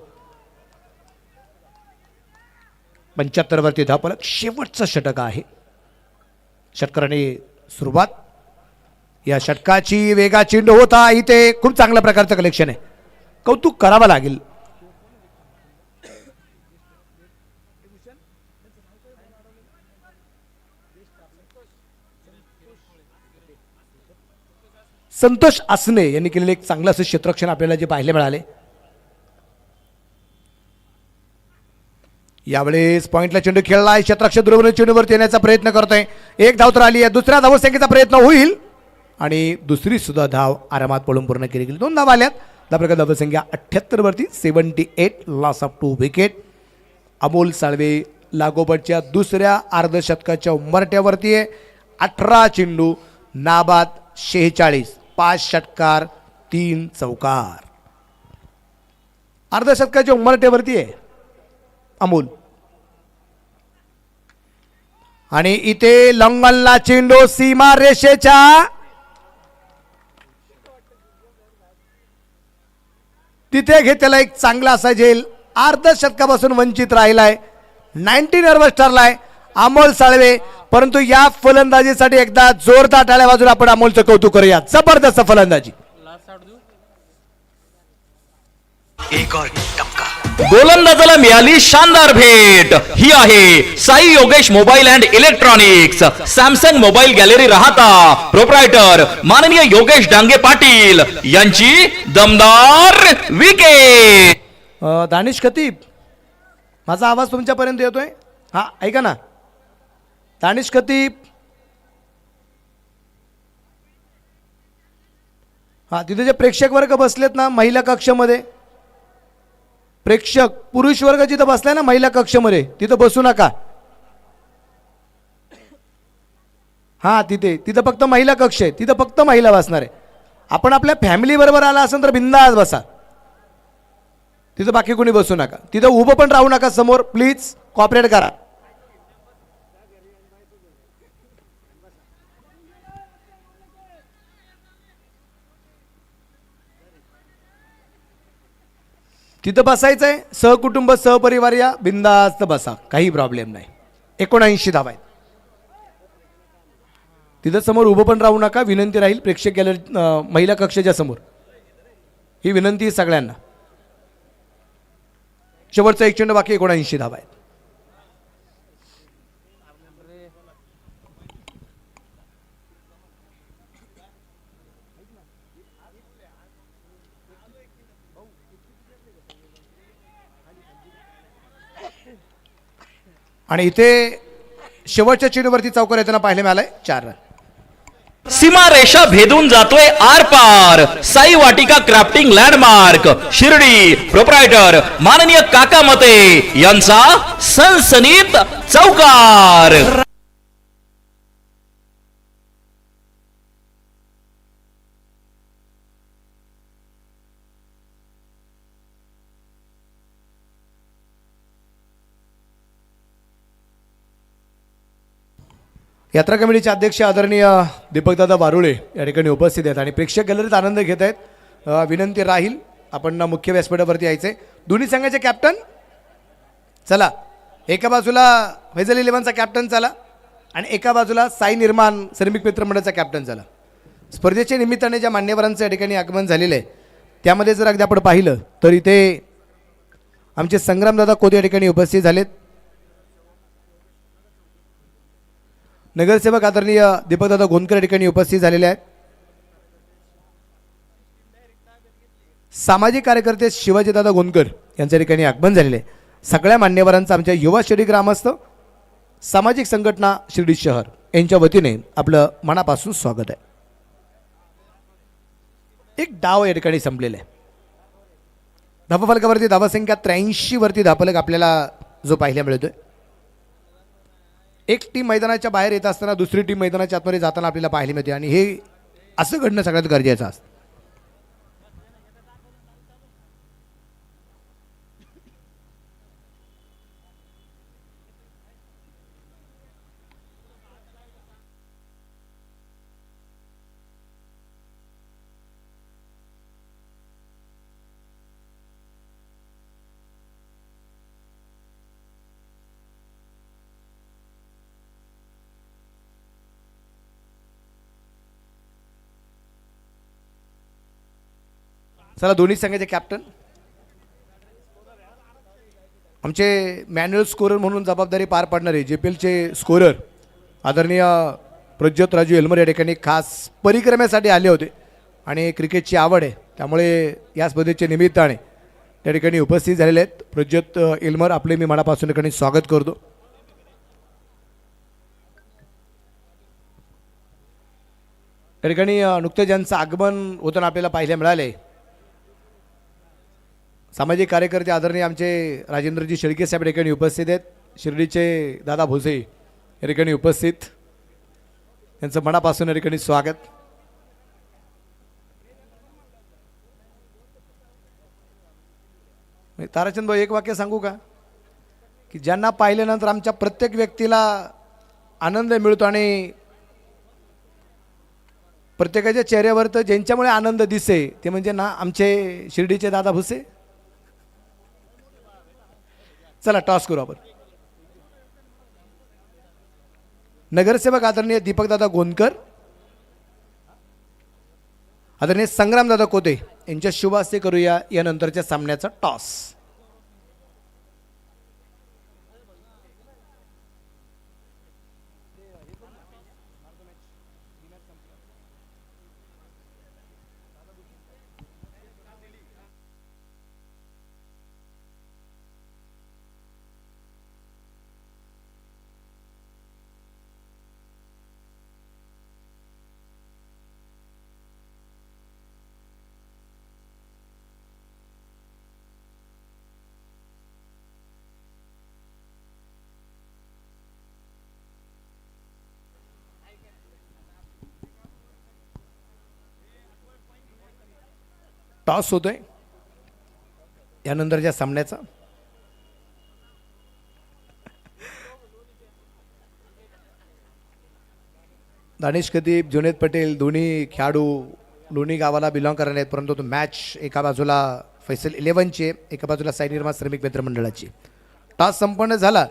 75 वरती धावफलक. शेवटचं षटक आहे. षटकाराने सुरुवात. या षटकाची वेगा चेंडू होता. इथे खूप चांगल्या प्रकारचं कलेक्शन आहे. कौतुक करावं लागेल. संतोष आसने यांनी केलेले एक चांगलं असं क्षेत्ररक्षण आपल्याला जे पाहायला मिळाले. यावेळेस पॉइंटला चेंडू खेळलाय. क्षेत्ररक्षक दुर्बल चेंडूवरती येण्याचा प्रयत्न करतोय. एक धाव तर आली आहे. दुसऱ्या धावसंख्येचा प्रयत्न होईल आणि दुसरी सुद्धा धाव आरामात पळून पूर्ण केली गेली. 2 धावा आल्यात. त्याप्रकारे धावसंख्या 78 वरती 78. Loss of 2 wicket. Amol Salve लागोपाठच्या दुसऱ्या अर्धशतकाच्या उंबरट्यावरती आहे. 18 चेंडू नाबाद 46. 5 षटकार 3 चौकार. अर्धशतकाच्या उंबरट्यावरती आहे अमोल. आणि इथे लंगलला चेंडू सीमा रेषेच्या तिथे घेतलेला एक चांगला असा झेल. अर्धशतकापासून वंचित राहिलाय. 19 रन ठरलाय अमोल साळवे. परंतु या फलंदाजीसाठी एकदा जोरदार टाळ्या वाजून आपण अमोलचं कौतुक करूया. जबरदस्त फलंदाजी. गोलंदाजाला मिळाली शानदार भेट. ही आहे Sai Yogesh mobile and electronics Samsung mobile gallery Rahata. Proprietor माननीय योगेश डांगे पाटील यांची दमदार विकेट. दानिश खतीब, माझा आवाज तुमच्यापर्यंत येतोय? हा ऐका ना दानिश खतीब. हा तिथे जे प्रेक्षक वर्ग बसलेत ना महिला कक्षामध्ये, प्रेक्षक पुरुष वर्ग जिथं बसलाय ना महिला कक्षामध्ये तिथं बसू नका. हा तिथं फक्त महिला कक्ष आहे. तिथं फक्त महिला बसणार आहे. आपण आपल्या फॅमिली बरोबर आला असेल तर बिंदास बसा. तिथं बाकी कोणी बसू नका. तिथं उभं पण राहू नका समोर. प्लीज कॉपरेट करा. तिथं बसायचंय. सहकुटुंब सहपरिवार या बिंदास्त बसा. काही प्रॉब्लेम नाही. 79 धावा आहेत. तिथं समोर उभं पण राहू नका. विनंती राहील प्रेक्षक गॅलरी महिला कक्षाच्या समोर. ही विनंती सगळ्यांना. शेवटचा एक चेंडू बाकी. 79 धावा आहेत. आणि इथे शेवटच्या चेंडूवरती चौकार येताना पाहायला मिळालाय 4 रन. सीमारेषा भेदून जातोय आर पार. साई वाटिका क्राफ्टिंग लँडमार्क शिर्डी. प्रोप्रायटर माननीय काका मते यांचा सनसनीत चौकार. यात्रा कमिटीचे अध्यक्ष आदरणीय दीपकदादा बारुळे या ठिकाणी उपस्थित आहेत आणि प्रेक्षक गॅलरीत आनंद घेत आहेत. विनंती राहील आपण मुख्य व्यासपीठावरती यायचे. दोन्ही संघाचे कॅप्टन चला. एका बाजूला फैजल इलेव्हनचा कॅप्टन चला आणि एका बाजूला साई निर्माण श्रमिक मित्रमंडळाचा कॅप्टन चला. स्पर्धेच्या निमित्ताने ज्या मान्यवरांचं या ठिकाणी आगमन झालेलं आहे त्यामध्ये जर अगदी आपण पाहिलं तर इथे आमचे संग्रामदादा कोदे या ठिकाणी उपस्थित झालेत. नगरसेवक आदरणीय दीपकदादा गोंदकर या ठिकाणी उपस्थित झालेले आहेत. सामाजिक कार्यकर्ते शिवाजीदादा गोंदकर यांच्या ठिकाणी आगमन झालेले आहे. सगळ्या मान्यवरांचं आमच्या युवा शिर्डी ग्रामस्थ सामाजिक संघटना शिर्डी शहर यांच्या वतीने आपलं मनापासून स्वागत आहे. एक डाव या ठिकाणी संपलेला आहे. धावफलकावरती धावसंख्या 83 वरती धावफलक आपल्याला जो पाहायला मिळतोय. एक टीम मैदानाच्या बाहेर येत असताना दुसरी टीम मैदानाच्या आतमध्ये जाताना आपल्याला पाहायला मिळते आणि हे असं घडणं सगळ्यात गरजेचं असतं. चला दोन्ही संघाचे कॅप्टन आमचे मॅन्युअल स्कोरर म्हणून जबाबदारी पार पाडणारे JPLचे स्कोरर आदरणीय प्रज्योत राजू एल्मर या ठिकाणी खास परिक्रमेसाठी आले होते आणि क्रिकेटची आवड आहे त्यामुळे या स्पर्धेच्या निमित्ताने त्या ठिकाणी उपस्थित झालेले आहेत. प्रज्योत एल्मर आपले मी मनापासून ठिकाणी स्वागत करतो. त्या ठिकाणी नुकतंच ज्यांचं आगमन होताना आपल्याला पाहायला मिळाले सामाजिक कार्यकर्ते आदरणीय आमचे राजेंद्रजी शेळके साहेब या ठिकाणी उपस्थित आहेत. शिर्डीचे दादा भोसे या ठिकाणी उपस्थित यांचं मनापासून या ठिकाणी स्वागत. ताराचंद भाऊ एक वाक्य सांगू का की ज्यांना पाहिल्यानंतर आमच्या प्रत्येक व्यक्तीला आनंद मिळतो आणि प्रत्येकाच्या चेहऱ्यावर तर ज्यांच्यामुळे आनंद दिसे ते म्हणजे ना आमचे शिर्डीचे दादा भुसे. चला टॉस करू आपण. नगरसेवक आदरणीय दीपकदादा गोंदकर आदरणीय संग्रामदादा कोते यांच्या शुभ हस्ते करूया या नंतरच्या सामन्याचा टॉस. टॉस होतोय यानंतरच्या सामन्याचा. दानिश खतीब जुनेद पटेल दोन्ही खेळाडू दोन्ही गावाला बिलॉंग करणारे आहेत परंतु तो मॅच एका बाजूला फैसल 11ची एका बाजूला साई निर्माण श्रमिक मित्र मंडळाची. टॉस संपन्न झाला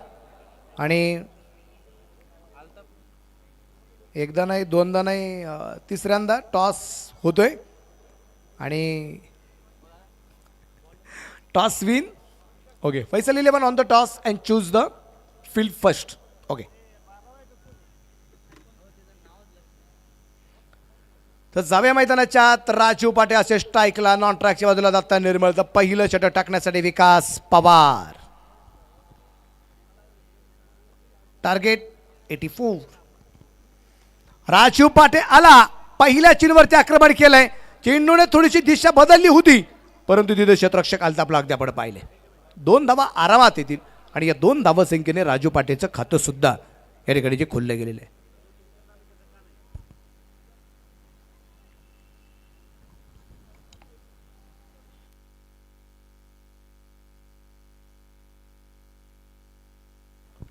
आणि एकदा नाही दोनदा नाही तिसऱ्यांदा टॉस होतोय आणि toss win. Okay Faisal 11 on the toss and choose the field first. Okay तर जाव्या मैदानाच्या आत राजू पाटे असे स्ट्राईकला नॉन ट्रॅकच्या बाजूला दत्ता निर्मळ. तर पहिलं षटक टाकण्यासाठी विकास पवार. टार्गेट 84. राजू पाटे आला, पहिल्या चेंडूवरती आक्रमण केलंय. चेंडूने थोडीशी दिशा बदलली होती, परंतु तिथे क्षेत्ररक्षक अल्ताफ अगदी आपण पाहिले. 2 धावा आरामात येतील आणि या 2 धावसंख्येने राजू पाटेचं खातं सुद्धा या ठिकाणी जे खोललं गेलेलं आहे.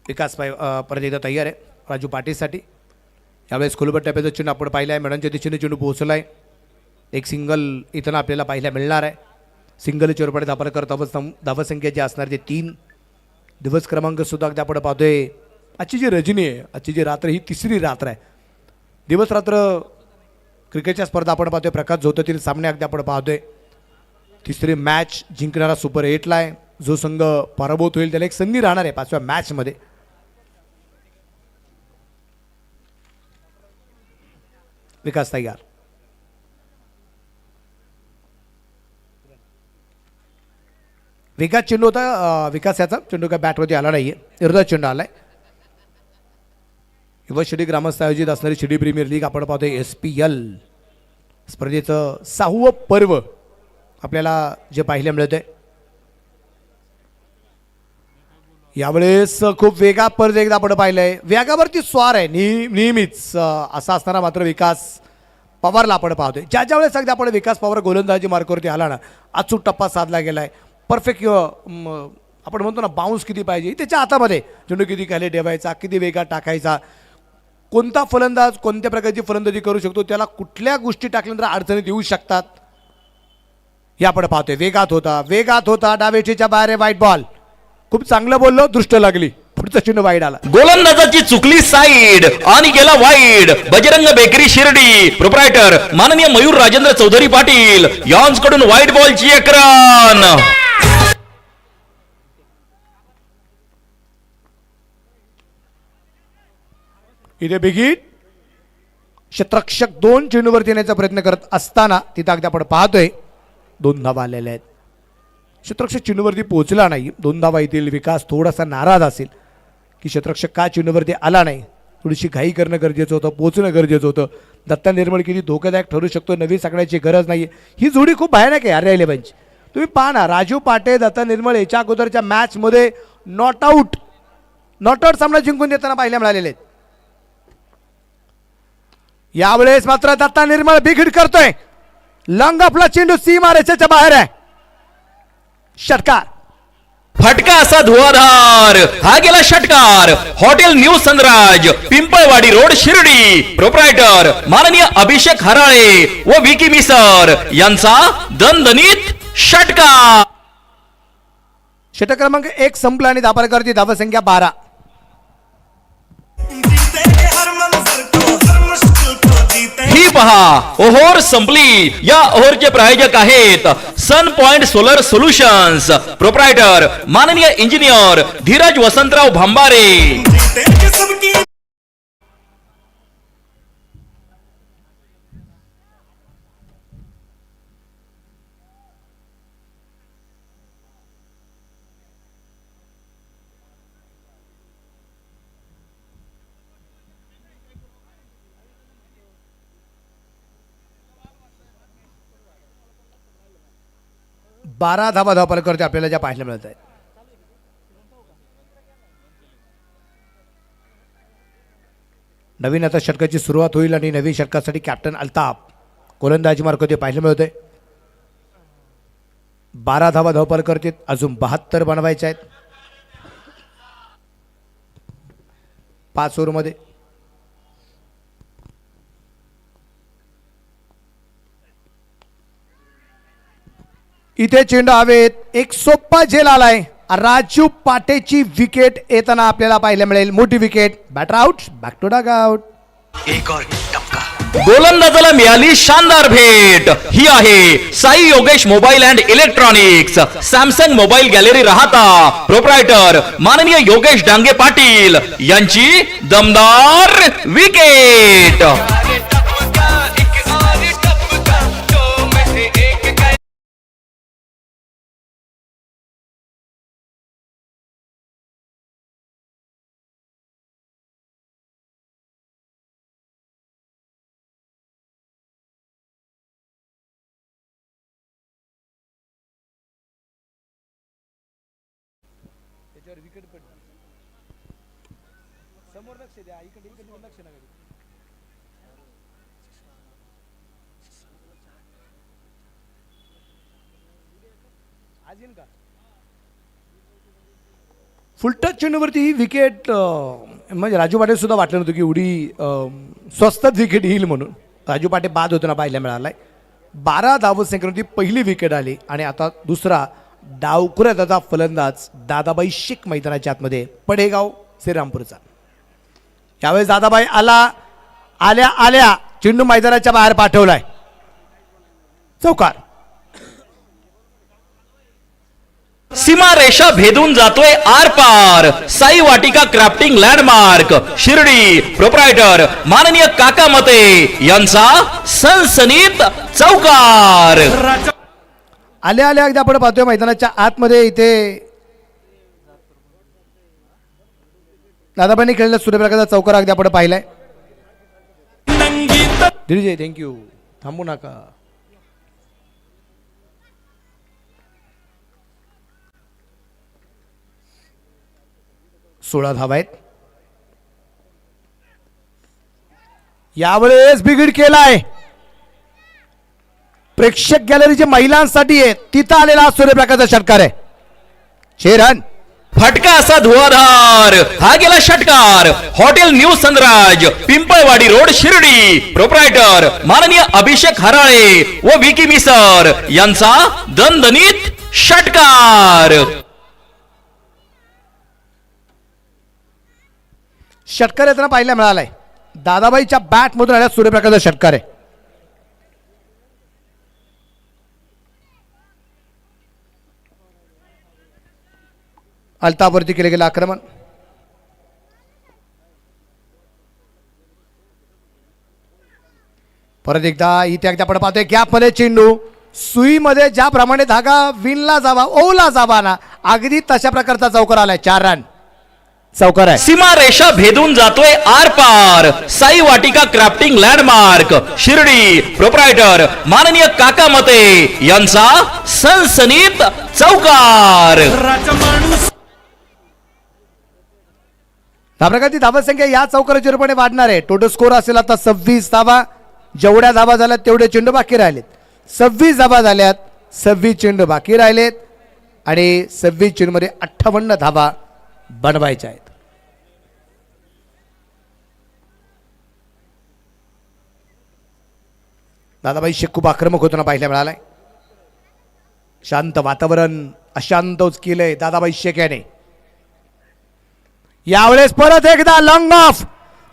विकास परत एकदा तयार आहे राजू पाटीलसाठी. यावेळेस खोलबट टप्प्याचं चेंडू आपण पाहिलं आहे. मॅडमच्या दिशेने चेंडू पोहोचला आहे. एक सिंगल इथं आपल्याला पाहायला मिळणार आहे. सिंगल चोरपडे धापण करत धावसंख्या जी असणार ते 3. दिवस क्रमांक सुद्धा अगदी आपण पाहतोय. आजची जी रजनी आहे, आजची जी रात्र ही 3री रात्र आहे. दिवस रात्र क्रिकेटच्या स्पर्धा आपण पाहतोय. प्रकाश झोतातील सामने अगदी आपण पाहतोय. 3री मॅच जिंकणारा सुपर 8ला आहे. जो संघ पराभूत होईल त्याला एक संधी राहणार आहे 5व्या मॅचमध्ये. विकास तयार. विकास चेंडू होता. विकास याचा चेंडू काय बॅटवरती आला नाहीये. विरोधात चेंडू आलाय. युवा शिडी ग्रामस्थ आयोजित असणारी शिडी प्रीमियर लीग आपण पाहतोय. SPL स्पर्धेचं 6वं पर्व आपल्याला जे पाहायला मिळतंय. यावेळेस खूप वेगा परत एकदा आपण पाहिलंय. वेगावरती स्वार आहे नेहमीच असा असताना मात्र विकास पवारला आपण पाहतोय. ज्या वेळेस अगदी आपण विकास पवार गोलंदाजी मार्कवरती आला ना, अचूक टप्पा साधला गेलाय. परफेक्ट आपण म्हणतो ना बाउन्स किती पाहिजे त्याच्या हातामध्ये. चेंडू किती खाली ठेवायचा, किती वेगात टाकायचा, कोणता फलंदाज कोणत्या प्रकारची फलंदाजी करू शकतो, त्याला कुठल्या गोष्टी टाकल्यानंतर अडचणीत येऊ शकतात हे आपण पाहतोय. वेगात होता डावेटीच्या बाहेर वाईट बॉल. खूप चांगलं बोललो, दृष्ट लागली. पुढचा चेंडू वाईड आला. गोलंदाजाची चुकली साईड आणि गेला wide. Bajrang bakery Shirdi proprietor माननीय मयूर राजेंद्र चौधरी पाटील यांच्याकडून वाईट बॉलची एक रन. इथे बिगिट क्षेत्ररक्षक 2 चेंडूवरती येण्याचा प्रयत्न करत असताना तिथं अगदी आपण पाहतोय 2 धावा आलेल्या आहेत. क्षेत्ररक्षक चेंडूवरती पोहोचला नाही. 2 धावा येतील. विकास थोडासा नाराज असेल की क्षेत्ररक्षक का चेंडूवरती आला नाही. थोडीशी घाई करणं गरजेचं होतं, पोहोचणं गरजेचं होतं. दत्ता निर्मळ किती धोकादायक ठरू शकतो नवी सांगण्याची गरज नाही. ही जोडी खूप भयानक आहे RI 11ची. तुम्ही पहा ना, राजू पाटे दत्ता निर्मळ याच्या अगोदरच्या मॅचमध्ये नॉट आऊट सामना जिंकून देताना पाहायला मिळालेले आहेत. यावेळेस मात्र दत्ता निर्मळ बिघड करतोय. लॉंग ऑफला चेंडू सीमा रेषेच्या बाहेर आहे. षटकार. फटका असा धुवाधार. हा गेला षटकार. Hotel new Sanraj Pimpalwadi road Shirdi proprietor माननीय अभिषेक हराळे व विकी मिसर यांचा दणदणीत षटकार. षटक क्रमांक 1 संपला आणि धावफलकावरती धावसंख्या 12. ही पहा ओव्हर संपली. या ओव्हरचे प्रायोजक आहेत सन पॉइंट सोलर सोल्युशन्स प्रोप्रायटर माननीय इंजिनियर धीरज वसंतराव भांबारे. बारा धावा धावफलकावरती आपल्याला ज्या पाहायला मिळत आहेत. नवीन आता षटकाची सुरुवात होईल आणि नवीन षटकासाठी कॅप्टन अल्ताफ गोलंदाजी मार्कवरती पाहायला मिळतोय. 12 धावा धावफलकावरती अजून 72 बनवायचे आहेत 5 ओव्हरमध्ये. इथे चेंडू हवेत. एक सोपा झेल आलाय. राजू पाटेची विकेट येताना आपल्याला पाहायला मिळेल. मोठी wicket. Batter out. Back to dugout. गोलंदाजाला मिळाली शानदार भेट. ही आहे Sai Yogesh mobile and electronics Samsung mobile gallery Rahata proprietor माननीय योगेश डांगे पाटील यांची दमदार विकेट. फुलटच चेंडूवरती ही विकेट म्हणजे राजू पाटे सुद्धा वाटलं नव्हतं की एवढी स्वस्तात विकेट येईल म्हणून. राजू पाटे बाद होताना पाहायला मिळालाय. 12 धावसंख्येवरती पहिली विकेट आली आणि आता दुसरा डावखुऱ्याचा फलंदाज दादाबाई शेख मैदानाच्या आतमध्ये पडेगाव श्रीरामपूरचा. यावेळेस दादाबाई आल्या चेंडू मैदानाच्या बाहेर पाठवलाय. चौकार. सीमा रेषा भेदून जातोय आर पार. साई वाटिका क्राफ्टिंग लँडमार्क शिर्डी. प्रोप्रायटर माननीय काका मते यांचा सनसनीत चौकार. आल्या अगदी आपण पाहतोय मैदानाच्या आतमध्ये इथे दादाबाईंनी खेळलेला सूर्यप्रकाशचा चौकार अगदी आपण पाहिलाय. दिलीजय थँक्यू. थांबू नका. सोळा धावा आहेत. यावेळेस बिघड केलाय. प्रेक्षक गॅलरी जे महिलांसाठी आहे तिथं आलेला सूर्यप्रकाशचा षटकार आहे. 6 रन. फटका असा धुवाधार. हा गेला षटकार. Hotel new Sanraj Pimpalwadi road Shirdi. Proprietor माननीय अभिषेक हराळे व विकी मिसर यांचा दणदणीत षटकार. षटकार येताना पाहायला मिळालाय. दादाबाईच्या बॅट मधून आल्या सूर्यप्रकाशचा षटकार आहे. अल्ताफवरती केले गेलं आक्रमण. परत एकदा इथे अगदी आपण पाहतोय गॅपमध्ये चेंडू सुईमध्ये ज्याप्रमाणे धागा विणला जावा ओला जावा ना अगदी तशा प्रकारचा चौकार आलाय. 4 रन. चौकार आहे. सीमा रेषा भेदून जातोय आर पार. साई वाटिका क्राफ्टिंग लँडमार्क शिर्डी. प्रोप्रायटर माननीय काका मते यांचा सनसनीत चौकार. या प्रकारची धावसंख्या या चौकाराच्या रूपाने वाढणार आहे. टोटल स्कोर असेल आता 26 धावा. जेवढ्या धावा झाल्यात तेवढे चेंडू बाकी राहिलेत. 26 धावा झाल्यात. 26 चेंडू बाकी राहिलेत आणि 26 चेंडूमध्ये 58 धावा बनवायच्या आहेत. दादाबाई शेख खूप आक्रमक होताना पाहायला मिळालाय. शांत वातावरण अशांतच केलंय दादाबाई शेख याने. यावेळेस परत एकदा लॉंग ऑफ.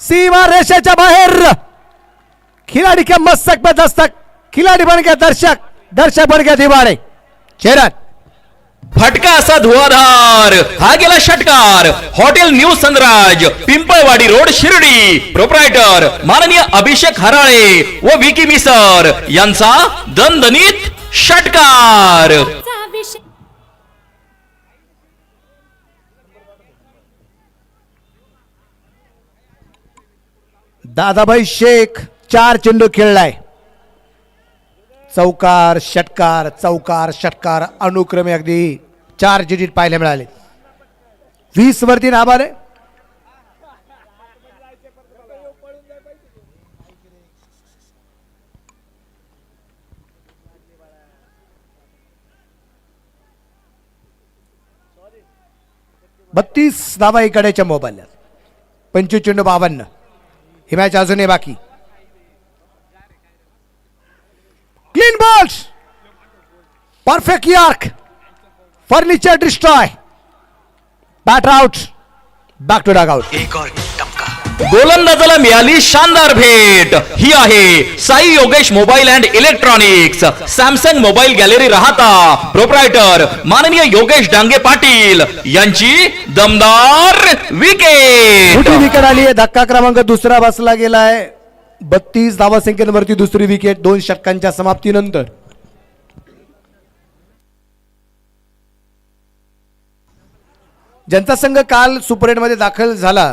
सीमा रेषेच्या बाहेर. खिलाडी के मस्तक पे दस्तक. खिलाडी बन गया दर्शक. दर्शक बन गया दिवाळे. 6 रन. फटका असा धुवाधार. हा गेला षटकार. Hotel new Sanraj Pimpalwadi road Shirdi. Proprietor माननीय अभिषेक हराळे व विकी मिसर यांचा दणदणीत षटकार. दादाबाई शेख 4 चेंडू खेळलाय. चौकार षटकार चौकार षटकार अनुक्रमे अगदी 4 डिजिट पाहायला मिळाले. 20 वरती नाबाद. 32 धावा इकडेच्या मोबाईलला. 25 चेंडू 52. ही मॅच अजूनही बाकी. Clean bowled. Perfect yorker. Furniture destroy. Batter out. Back to dugout. गोलंदाजाला मिळाली शानदार भेट. ही आहे Sai Yogesh mobile and electronics. Samsung mobile gallery Rahata. Proprietor माननीय योगेश डांगे पाटील यांची दमदार विकेट. मोठी विकेट आली आहे. धक्का क्रमांक दुसरा बसला गेलाय. 32 धावा संख्येवरती दुसरी विकेट 2 षटकांच्या समाप्तीनंतर. ज्यांचा संघ काल सुपर 8 मध्ये दाखल झाला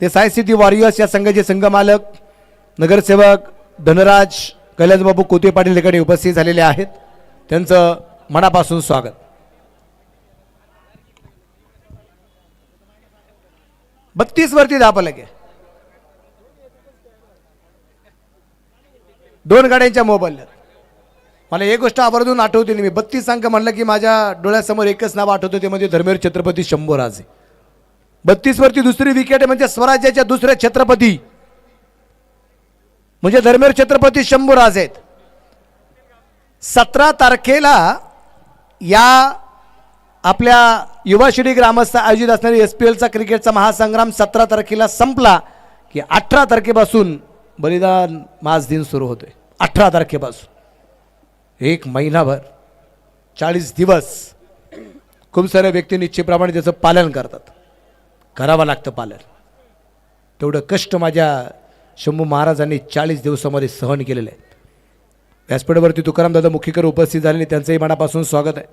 ते साई सिटी वॉरियर्स या संघाचे संघमालक नगरसेवक धनराज कैलासबाबू कोते पाटील इकडे उपस्थित झालेले आहेत. त्यांचं मनापासून स्वागत. 32 वरती धापलक आहे. 2 गाड्यांच्या मोबाईल. मला एक गोष्ट आवर्जून आठवते मी 32 अंक म्हणलं की माझ्या डोळ्यासमोर एकच नाव आठवतं, ते म्हणजे धर्मेंद्र छत्रपती शंभूराजे. 32 वरती दुसरी विकेट आहे म्हणजे स्वराज्याच्या दुसऱ्या छत्रपती म्हणजे धर्मेंद्र छत्रपती शंभूराजे आहेत. 17 तारखेला या आपल्या युवा शिडी ग्रामस्थ आयोजित असणारी SPLचा क्रिकेटचा महासंग्राम 17 तारखेला संपला की 18 तारखेपासून बलिदान मास दिन सुरू होतोय. 18 तारखेपासून 1 महिनाभर 40 दिवस खूप साऱ्या व्यक्ती निश्चितप्रमाणे त्याचं पालन करतात. करावं लागतं पालन. तेवढं कष्ट माझ्या शंभू महाराजांनी 40 दिवसामध्ये सहन केलेलं आहे. व्यासपीठावरती तुकारामदादा मुखीकर उपस्थित झालेले, त्यांचंही मनापासून स्वागत आहे.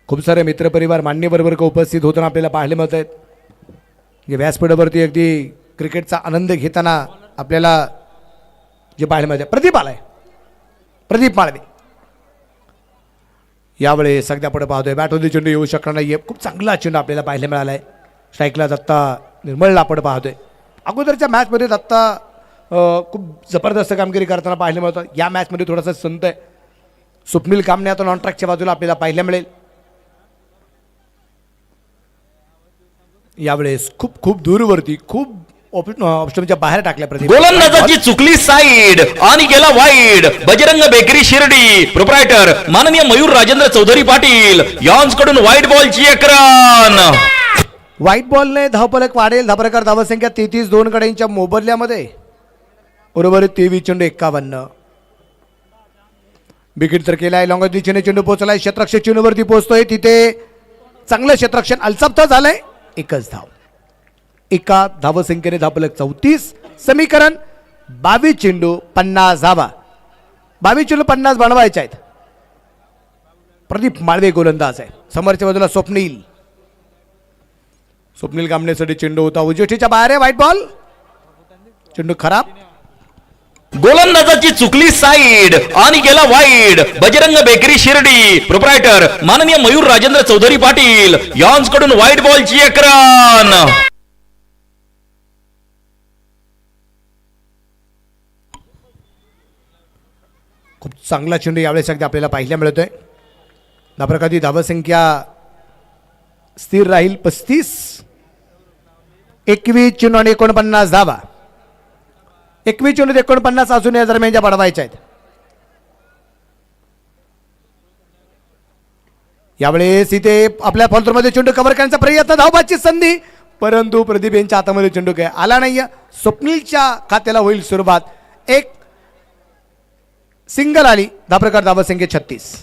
खूप सारे मित्रपरिवार मान्यवर उपस्थित होताना आपल्याला पाहायला मिळत आहेत. म्हणजे व्यासपीठावरती अगदी क्रिकेटचा आनंद घेताना आपल्याला जे पाहायला मिळतं. प्रदीप आलाय, प्रदीप माळवे. यावेळेस सध्या पुढे पाहतोय बॅटमध्ये चेंडू येऊ शकणार नाही. खूप चांगला चेंडू आपल्याला पाहायला मिळाला आहे. स्ट्राईकला दत्ता निर्मळला आपण पाहतोय. अगोदरच्या मॅचमध्ये दत्ता खूप जबरदस्त कामगिरी करताना पाहायला मिळतं. या मॅचमध्ये थोडासा संत आहे. स्वप्नील कामणे आता नॉन ट्रॅकच्या बाजूला आपल्याला पाहायला मिळेल. यावेळेस खूप खूप दूरवरती खूप ऑप्शनच्या बाहेर टाकल्या प्रदीप. गोलंदाजाची चुकली साईड आणि गेला wide. Bajrang bakery Shirdi proprietor माननीय मयूर राजेंद्र चौधरी पाटील यांकडून व्हाईट बॉलची एक रन. व्हाईट बॉलने धावफलक वाढेल. धावप्रकार धावसंख्या 33. 2 गड्यांच्या मोबदल्यामध्ये बरोबर 23 चेंडू 51. विकेट तर केलाय. लॉंग दिशेने चेंडू पोहोचलाय. क्षेत्ररक्षक चेंडूवरती पोहोचतोय. तिथे चांगलं क्षेत्ररक्षण अलचपता झालंय. एकच धाव. एका धावसंख्येने धावफलक 34. समीकरण 22 चेंडू 50 धावा. 22 चेंडू 50 बनवायचे आहेत. प्रदीप माळवे गोलंदाज आहे. समोरच्या बाजूला स्वप्नील. स्वप्नील कामण्यासाठी चेंडू होता उजेठीच्या बाहेर आहे. White ball. चेंडू खराब. गोलंदाजाची चुकली साईड आणि गेला wide. Bajrang bakery Shirdi proprietor माननीय मयूर राजेंद्र चौधरी पाटील यांकडून व्हाईट बॉलची एक रन. खूप चांगला चेंडू यावेळेस अगदी आपल्याला पाहायला मिळतोय. धावप्रकाराची धावसंख्या स्थिर राहील 35. 21 चेंडू आणि 49 धावा. 21 चेंडू 49 अजून या दरम्यानच्या पडवायच्या आहेत. यावेळेस इथे आपल्या फॉल्टरमध्ये चेंडू कव्हर करण्याचा प्रयत्न. धावबाची संधी परंतु प्रदीप यांच्या हातामध्ये चेंडू काय आला नाही. स्वप्नीलच्या खात्याला होईल सुरुवात. एक सिंगल आली. धावप्रकार धावसंख्या 36.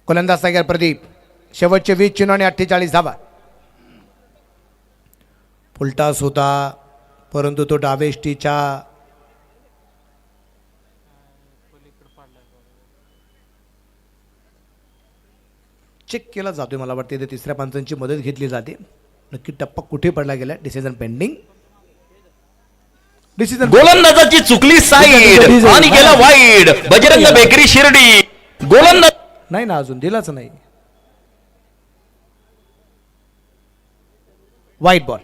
गोलंदाज टायगर प्रदीप. शेवटचे 20 चेंडू आणि 48 धावा. फुलटास होता परंतु तो डावेष्टीच्या चेक केला जातोय. मला वाटते इथे तिसऱ्या पंचांची मदत घेतली जाते. नक्की टप्पा कुठे पडला गेला. Decision pending. डिसिजन. गोलंदाजाची चुकली साईड आणि गेला वाईड. बजरंग बेकरी शिर्डी. गोलंदाज नाही ना अजून दिलाच नाही. White ball.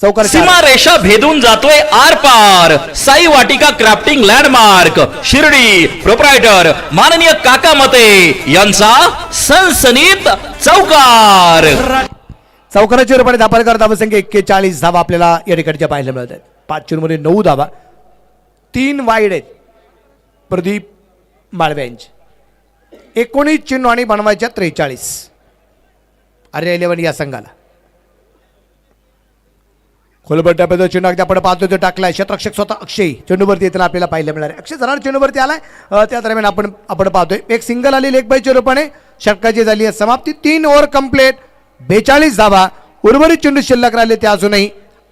सीमा रेषा भेदून जातोय आर पार. साई वाटिका क्राफ्टिंग लँडमार्क शिर्डी प्रोप्रायटर माननीय काका मते यांचा सनसनीत चौकार. चौकाराच्या रूपाने धापलकर धावसंख्या 41 धावा आपल्याला या ठिकाणच्या पाहायला मिळत आहेत. 5 चेंडूमध्ये 9 धावा. 3 वाईड आहेत प्रदीप माळवे यांचे. 19 चेंडू आणि बनवायच्या 43. अरे 11 या संघाला. खोलबट टप्प्याचा चेंडू अगदी आपण पाहतोय तो टाकलाय. क्षेत्ररक्षक स्वतः अक्षय चेंडूवरती येताना आपल्याला पाहायला मिळणार आहे. अक्षय जरा चेंडूवरती आलाय. त्या दरम्यान आपण पाहतोय एक सिंगल आली लेग बायच्या रूपाने. षटकाची झाली आहे समाप्ती. 3 ओव्हर कंप्लीट. 42 धावा. उर्वरित चेंडू शिल्लक राहिले ते अजूनही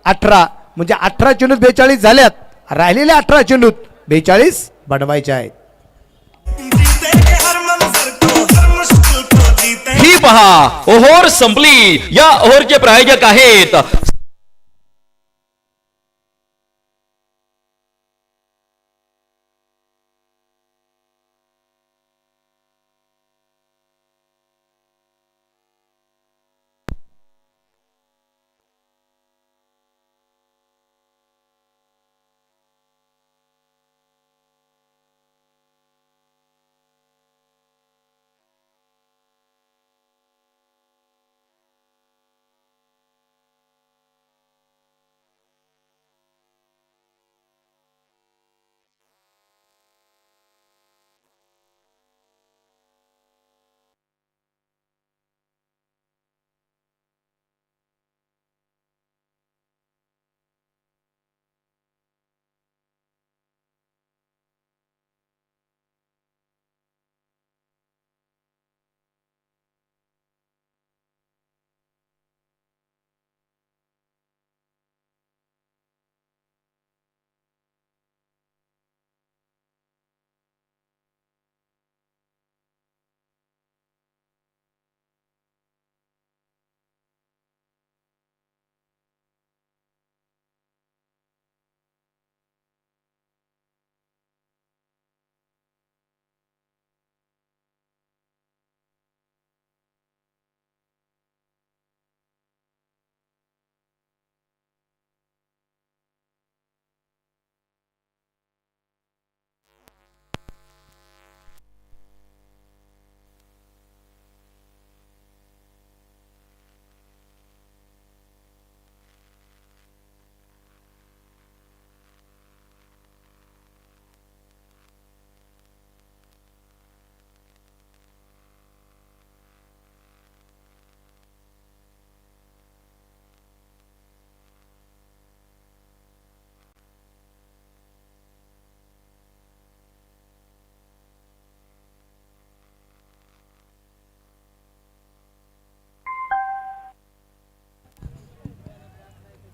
18 म्हणजे 18 चेंडूत 42 झाल्यात. राहिलेल्या 18 चेंडूत 42 बनवायचे आहेत. ही पहा ओहोर संपली. या ओहोरचे प्रायोजक आहेत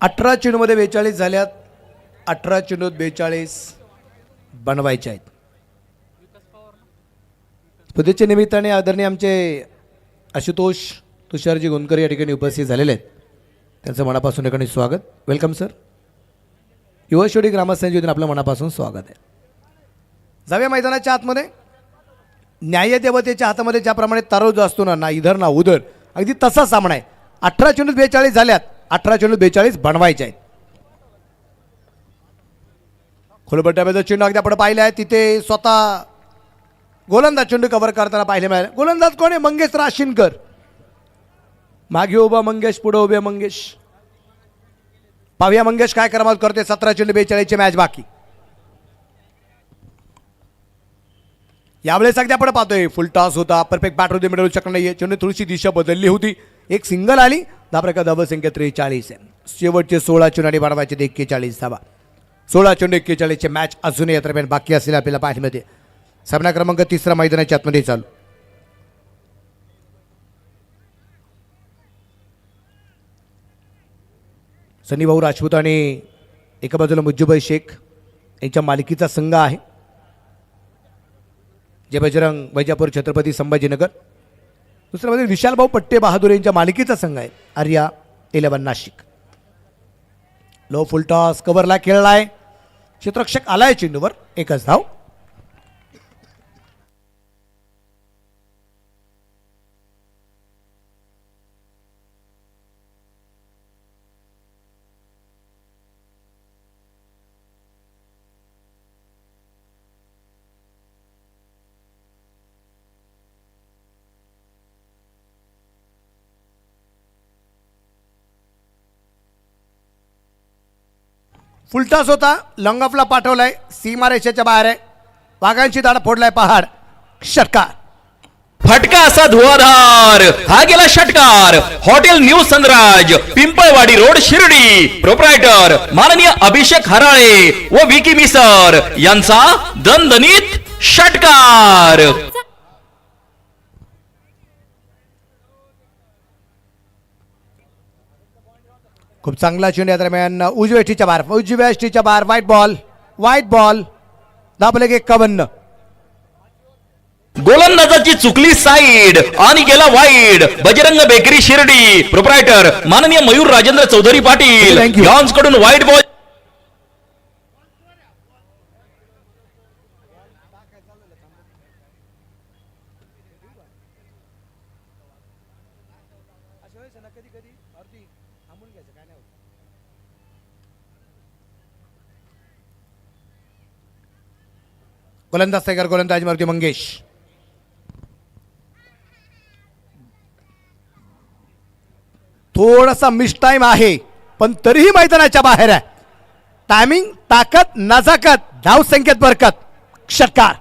18 चेंडूमध्ये 42 झाल्यात. 18 चेंडूत 42 बनवायचे आहेत. स्पर्धेच्या निमित्ताने आदरणीय आमचे आशुतोष तुषारजी गोंदकर या ठिकाणी उपस्थित झालेले आहेत. त्यांचं मनापासून ठिकाणी स्वागत. Welcome sir. युवाशेवटी ग्रामस्थांच्या वतीने आपलं मनापासून स्वागत आहे. जाऊया मैदानाच्या आतमध्ये. न्यायदेवतेच्या हातामध्ये ज्याप्रमाणे तरोज असतो ना इधर ना उधर, अगदी तसा सामना आहे. 18 चेंडूत 42 झाल्यात. 18 चेंडूत 42 बनवायचे आहेत. खोलबट्ट्यामध्ये चेंडू अगदी आपण पाहिलं आहे. तिथे स्वतः गोलंदाज चेंडू कव्हर करताना पाहिले मिळाले. गोलंदाज कोण आहे? मंगेश राशीनकर. मागे उभा मंगेश, पुढे उभे मंगेश. पाहूया मंगेश काय करामात करते. 17 चेंडू 42 ची मॅच बाकी. यावेळेस अगदी आपण पाहतोय फुल टॉस होता. परफेक्ट बॅट होते, मिळवू शकणार नाहीये. चेंडू थोडीशी दिशा बदलली होती. एक सिंगल आली. धाब्याचा धावसंख्या 43 आहे. शेवटचे 16 चेंडू आणि बनवायचे 41 धावा. 16 चेंडू 41 ची मॅच अजूनही या दरम्यान बाकी असलेल्या आपल्याला पाहिल्यामध्ये सामना क्रमांक 3 मैदानाच्या आतमध्ये चालू. सनी भाऊ राजपूत आणि एका बाजूला मुज्जुभाई शेख यांच्या मालकीचा संघ आहे. जय बजरंग वैजापूर छत्रपती संभाजीनगर. दुसऱ्या बाजूला विशाल भाऊ पट्टे बहादूर यांच्या मालकीचा संघ आहे. Arya 11 Nashik. Low full toss कव्हरला खेळलाय. क्षेत्ररक्षक आलाय चेंडूवर. एकच धाव. फुलटॉस होता. लॉंग ऑफला पाठवलाय. सीमारेषेच्या बाहेर आहे. वाघांची दाढ फोडलाय पहाड. षटकार. फटका असा धुवाधार. हा गेला षटकार. Hotel new Sanraj, Pimpalwadi road, Shirdi. Proprietor माननीय अभिषेक हराळे व विकी मिसर यांचा दणदणीत षटकार. खूप चांगला चेंडू या दरम्यान उजव्या ष्टीच्या बाहेर. उजव्या ष्टीच्या बाहेर. Wide ball. Wide ball. धापलक 51. गोलंदाजाची चुकली साईड आणि गेला wide. Bajrang bakery Shirdi proprietor माननीय मयूर राजेंद्र चौधरी पाटील Thank you. यांस कडून वाईड बॉल. गोलंदाज तयार, गोलंदाज मारुती मंगेश. थोडासा मिस टाइम आहे पण तरीही मैदानाच्या बाहेर आहे. टायमिंग, ताकद, नजाकत, धाव संख्येत बरकत. षटकार.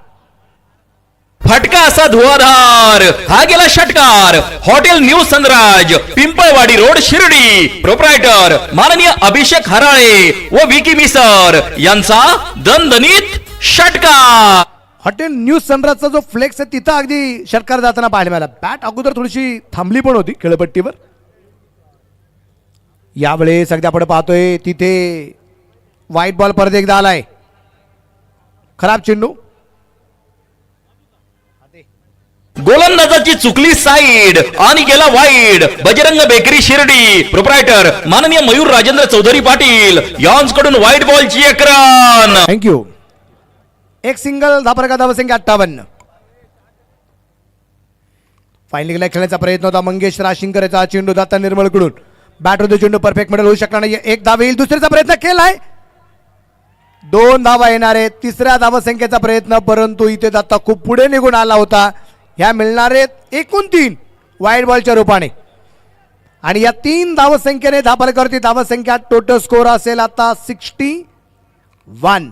फटका असा धुवाधार. हा गेला षटकार. Hotel new Sanraj Pimpalwadi road Shirdi proprietor माननीय अभिषेक हराळे व विकी मिसर यांचा दणदणीत षटकार. हॉटेल न्यू सनराजचा जो फ्लेक्स आहे तिथं अगदी षटकार जाताना पाहायला मिळाला. बॅट अगोदर थोडीशी थांबली पण होती खेळपट्टीवर. यावेळेस अगदी आपण पाहतोय तिथे व्हाईट बॉल परत एकदा आलाय. खराब चेंडू. गोलंदाजाची चुकली साईड आणि गेला wide. Bajrang bakery Shirdi proprietor माननीय मयूर राजेंद्र चौधरी पाटील यांस कडून वाईट बॉलची एक रन. थँक्यू. एक सिंगल, धापरका धावसंख्या 58. फायनल खेळण्याचा प्रयत्न होता मंगेश राशिंकर याचा चेंडू दत्ता निर्मळकडून. बॅट होते चेंडू परफेक्ट मिडल होऊ शकला नाही. एक धाव येईल. दुसऱ्याचा प्रयत्न केलाय. 2 धावा येणार आहेत. तिसऱ्या धावसंख्येचा प्रयत्न परंतु इथे दत्ता खूप पुढे निघून आला होता. ह्या मिळणारे एकूण 3 वाईट बॉलच्या रूपाने आणि या 3 धावसंख्येने धापरकरती धावसंख्या टोटल स्कोर असेल आता 61.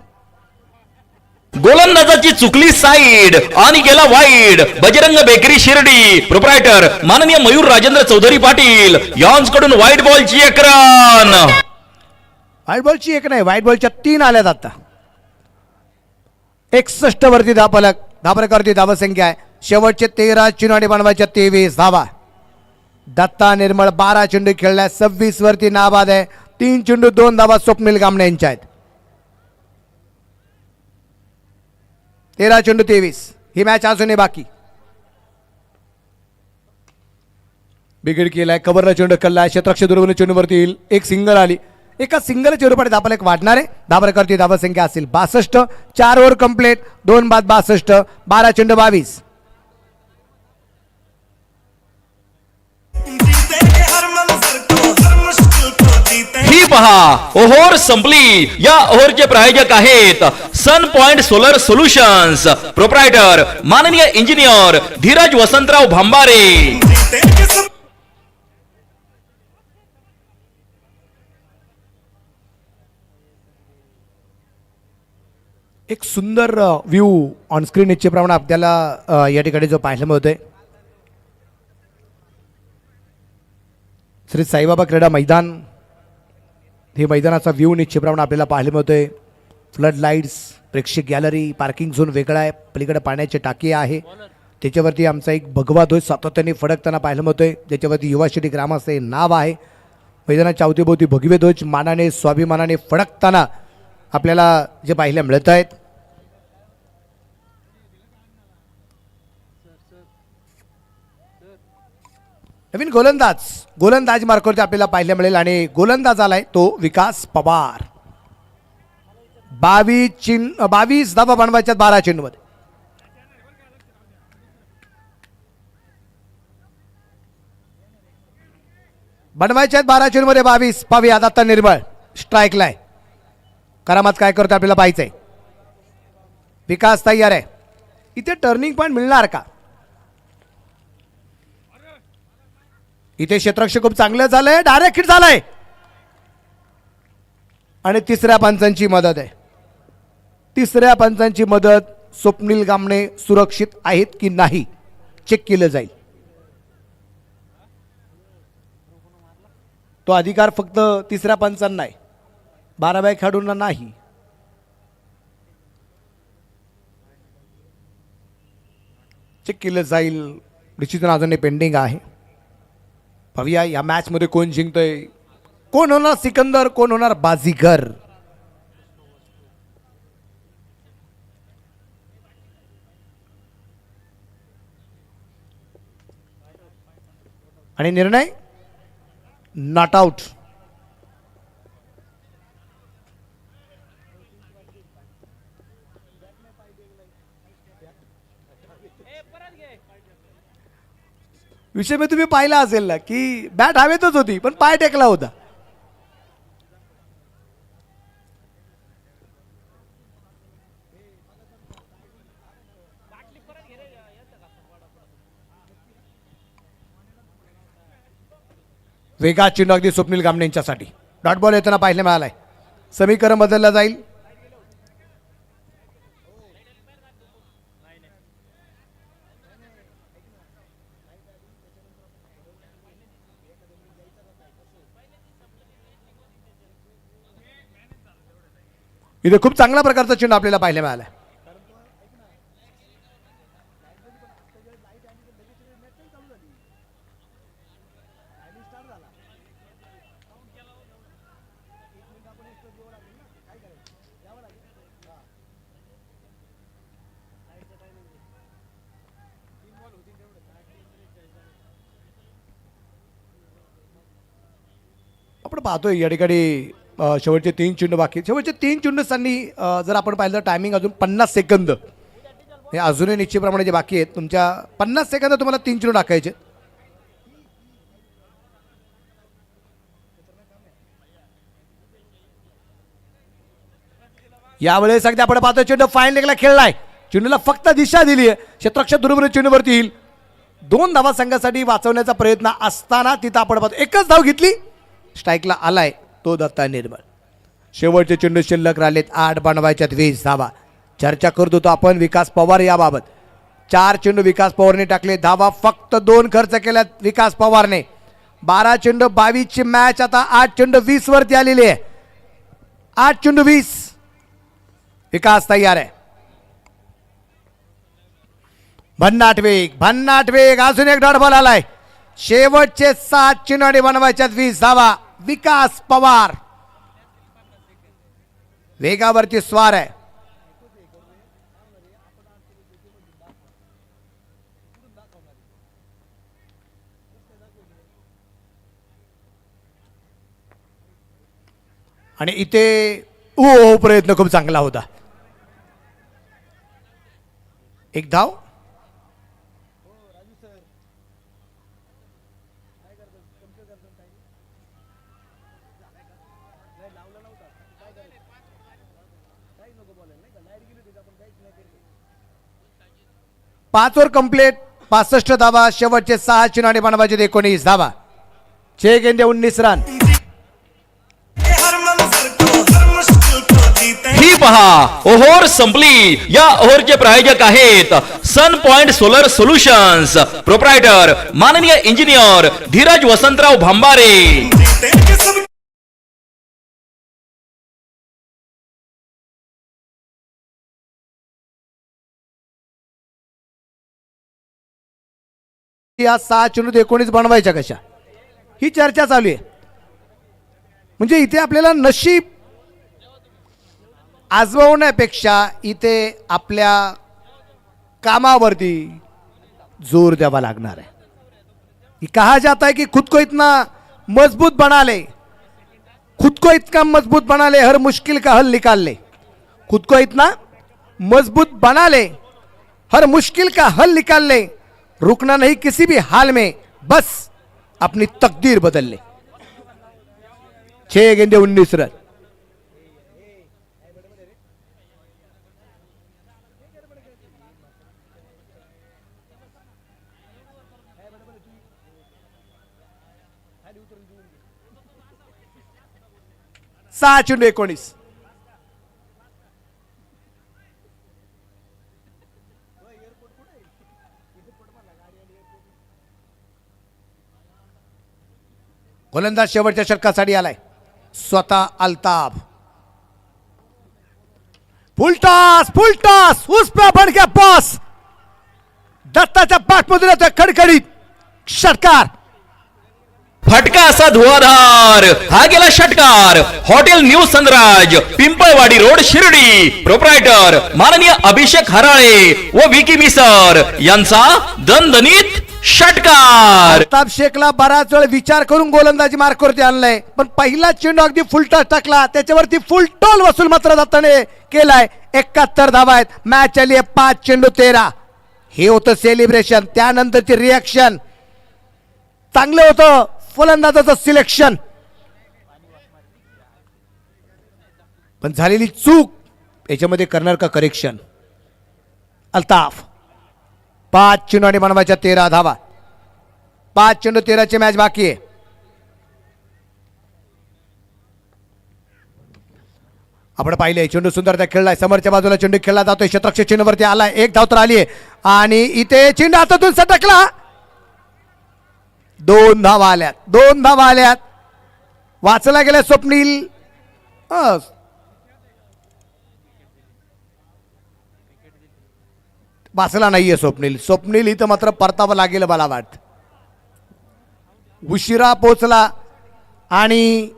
गोलंदाजाची चुकली साईड आणि गेला wide. Bajrang bakery Shirdi proprietor माननीय मयूर राजेंद्र चौधरी पाटील यांस कडून वाईट बॉलची एक रन. व्हाईट बॉलची एक नाही, व्हाईट बॉलच्या 3 आल्यात आता. 61 वरती धापरकरती धावसंख्या आहे. शेवटचे 13 चेंडू आणि बनवायच्या 23 धावा. दत्ता निर्मळ 12 चेंडू खेळल्या, 26 वरती नाबाद आहे. 3 चेंडू 2 धावा स्वप्नील गामणे यांच्या आहेत. 13 चेंडू 23. ही मॅच अजूनही बाकी. बिघड केलाय. कव्हरला चेंडू कल्लाय. क्षेत्ररक्षक दुर्गुण चेंडूवरती येईल. एक सिंगल आली. एका सिंगल चेंडूपाठी धापल एक वाढणार आहे. धापरकरती धावसंख्या असेल 62. 4 ओव्हर कंप्लीट. 2 बाद 62. 12 चेंडू 22. ही पहा ओव्हर संपली. या ओव्हरचे प्रायोजक आहेत सन पॉइंट सोलर सोल्युशन्स प्रोप्रायटर माननीय इंजिनियर धीरज वसंतराव भांबारे. एक सुंदर व्ह्यू ऑन स्क्रीन इच्छेप्रमाणे आपल्याला या ठिकाणी जो पाहायला मिळतोय श्री साईबाबा क्रीडा मैदान. हे मैदानाचा व्ह्यू निश्चितप्रमाणे आपल्याला पाहायला मिळतोय. फ्लड लाईट्स, प्रेक्षक गॅलरी, पार्किंग झोन वेगळा आहे. पलीकडे पाण्याची टाकी आहे. त्याच्यावरती आमचा एक भगवा ध्वज सातत्याने फडकताना पाहायला मिळतोय. ज्याच्यावरती युवा सिटी ग्रामस्थ हे नाव आहे. मैदानाच्या अवतीभोवती भगवे ध्वज मानाने स्वाभिमानाने फडकताना आपल्याला जे पाहायला मिळत आहेत. नवीन गोलंदाज मार्कवरती आपल्याला पाहायला मिळेल आणि गोलंदाज आलाय तो विकास पवार. 22 धावा बनवायच्या 12 चेंडूमध्ये. बनवायच्या 12 चेंडूमध्ये 22. पाहूया दत्ता निर्मळ स्ट्राईकला आहे. करामत काय करतो आपल्याला पाहायचंय. विकास तयार आहे. इथे टर्निंग पॉईंट मिळणार का? इथे क्षेत्ररक्षक खूप चांगलं झालंय. डायरेक्ट हिट झालंय आणि तिसऱ्या पंचांची मदत आहे. तिसऱ्या पंचांची मदत. स्वप्नील गामणे सुरक्षित आहेत की नाही चेक केलं जाईल. तो अधिकार फक्त तिसऱ्या पंचांना आहे, 12व्या खेळाडूंना नाही. चेक केलं जाईल. निश्चितच अजूनही पेंडिंग आहे. पाहूया या मॅच मध्ये कोण जिंकतोय. कोण होणार सिकंदर, कोण होणार बाजीगर. आणि निर्णय नॉट आउट. विषय मी तुम्ही पाहिला असेल ना की बॅट हवेतच होती पण पाय टेकला होता. वेगात चेंडू अगदी स्वप्नील कांबळे यांच्यासाठी डॉट बॉल येताना पाहायला मिळालाय. समीकरण बदलला जाईल. इथे खूप चांगल्या प्रकारचा चेंडू आपल्याला पाहायला मिळाला. आपण पाहतोय या ठिकाणी शेवटचे 3 चेंडू बाकी. शेवटचे 3 चेंडूंनी जर आपण पाहिलं टायमिंग अजून 50 सेकंद हे अजूनही निश्चितप्रमाणे जे बाकी आहेत. तुमच्या 50 सेकंद तुम्हाला 3 चेंडू टाकायचे. यावेळेस अगदी आपण पाहतोय चेंडू फाईन लेगला खेळलाय. चेंडूला फक्त दिशा दिली आहे. क्षेत्ररक्षक दुर्बल चेंडूवरती येईल. 2 धावा संघासाठी वाचवण्याचा प्रयत्न असताना तिथं आपण पाहतो एकच धाव घेतली. स्ट्राईकला आलाय तो दत्ता निर्मळ. शेवटचे चेंडू शिल्लक राहिलेत. 8 बनवायच्यात 20 धावा. चर्चा करत होतो आपण विकास पवार याबाबत. 4 चेंडू विकास पवारने टाकले. धावा फक्त 2 खर्च केल्यात विकास पवारने. 12 चेंडू 22 ची मॅच आता 8 चेंडू 20 वरती आलेली आहे. 8 चेंडू 20. विकास तयार आहे. भन्नाट वेग अजून एक डॉट बॉल आलाय. शेवटचे 7 चेंडू आणि बनवायच्यात 20 धावा. विकास पवार वेगावरती स्वार आहे. आणि इथे प्रयत्न खूप चांगला होता. एक धाव. पाच ओव्हर कंप्लीट. 65 धावा. शेवटचे 6 चेंडू आणि बनवायचे 19 धावा. 6 गेंदे 19 रन. ही पहा ओव्हर संपली. या ओव्हरचे प्रायोजक आहेत सन पॉइंट सोलर सोल्युशन्स. प्रोप्रायटर माननीय इंजिनियर धीरज वसंतराव भांबारे. या 6 चेंडूत 19 बनवायच्या कशा ही चर्चा चालू आहे. म्हणजे इथे आपल्याला नशीब आजमावण्यापेक्षा इथे आपल्या कामावरती जोर द्यावा लागणार है. कहा जाता है कि खुद को इतना मजबूत बना ले, खुद को इतना मजबूत बना ले, हर मुश्किल का हल निकाल ले. खुद को इतना मजबूत बना ले, हर मुश्किल का हल निकाल ले. रुकना नहीं किसी भी हाल में, बस अपनी तकदीर बदल ले. 6 गेंदे 19 रन. सहा चेंडू 19. गोलंदाज शेवटच्या षटकासाठी आलाय. स्वतः अल्ताफ. फुल टॉस उस पे बढ़ गया पास. दत्ताच्या पाठमधून येतोय खडखडीत षटकार. फटका असा धुवाधार. हा गेला षटकार. Hotel new Sanraj Pimpalwadi road Shirdi. Proprietor माननीय अभिषेक हराळे व विकी मिसर यांचा दणदणीत षटकार. अल्ताफ शेखला बराच वेळ विचार करून गोलंदाजी मार्कवरती आणलाय, पण पहिला चेंडू अगदी फुल टच टाकला, त्याच्यावरती फुल टॉल वसूल मात्र दत्ताने केलाय. 71 धावा आहेत. मॅच आली आहे 5 चेंडू 13. हे होतं सेलिब्रेशन. त्यानंतरची रिॲक्शन चांगलं होतं. फलंदाजाचं सिलेक्शन, पण झालेली चूक याच्यामध्ये करणार का करेक्शन. अल्ताफ 5 चेंडू आणि बनवायच्या 13 धावा. 5 चेंडू 13 मॅच बाकी आहे. आपण पाहिले चेंडू सुंदर खेळलाय. समोरच्या बाजूला चेंडू खेळला जातोय. क्षेत्ररक्षक चेंडूवरती आलाय. 1 धाव तर आली आहे आणि इथे चेंडू हातातून सटकला. 2 धावा आल्यात. 2 धावा आल्यात. वाचला गेला स्वप्नील. वाचला नाहीये स्वप्नील. स्वप्नील इथं मात्र परतावं लागेल मला वाटत. उशिरा पोचला आणि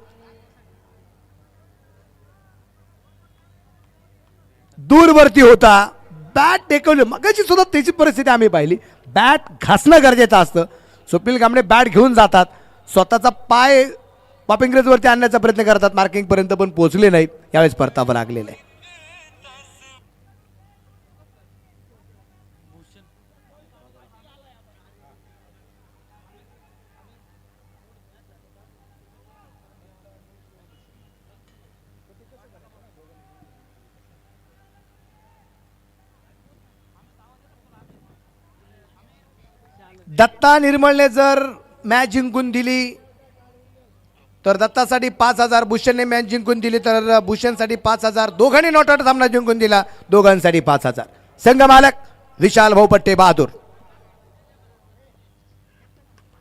दूरवरती होता. बॅट टेकवली. मगाची सुद्धा त्याची परिस्थिती आम्ही पाहिली. बॅट घासणं गरजेचं असतं. स्वप्नील कांबळे बॅट घेऊन जातात, स्वतःचा पाय पापिंग्रेजवरती आणण्याचा प्रयत्न करतात, मार्किंग पर्यंत पण पोहोचले नाहीत. यावेळेस परतावं लागलेलं आहे. दत्ता निर्मळने जर मॅच जिंकून दिली तर दत्तासाठी 5,000, भूषणने मॅच जिंकून दिली तर भूषणसाठी 5,000. दोघांनी नॉट आउट सामना जिंकून दिला, दोघांसाठी 5,000. संघ मालक विशाल भाऊ पट्टे बहादूर.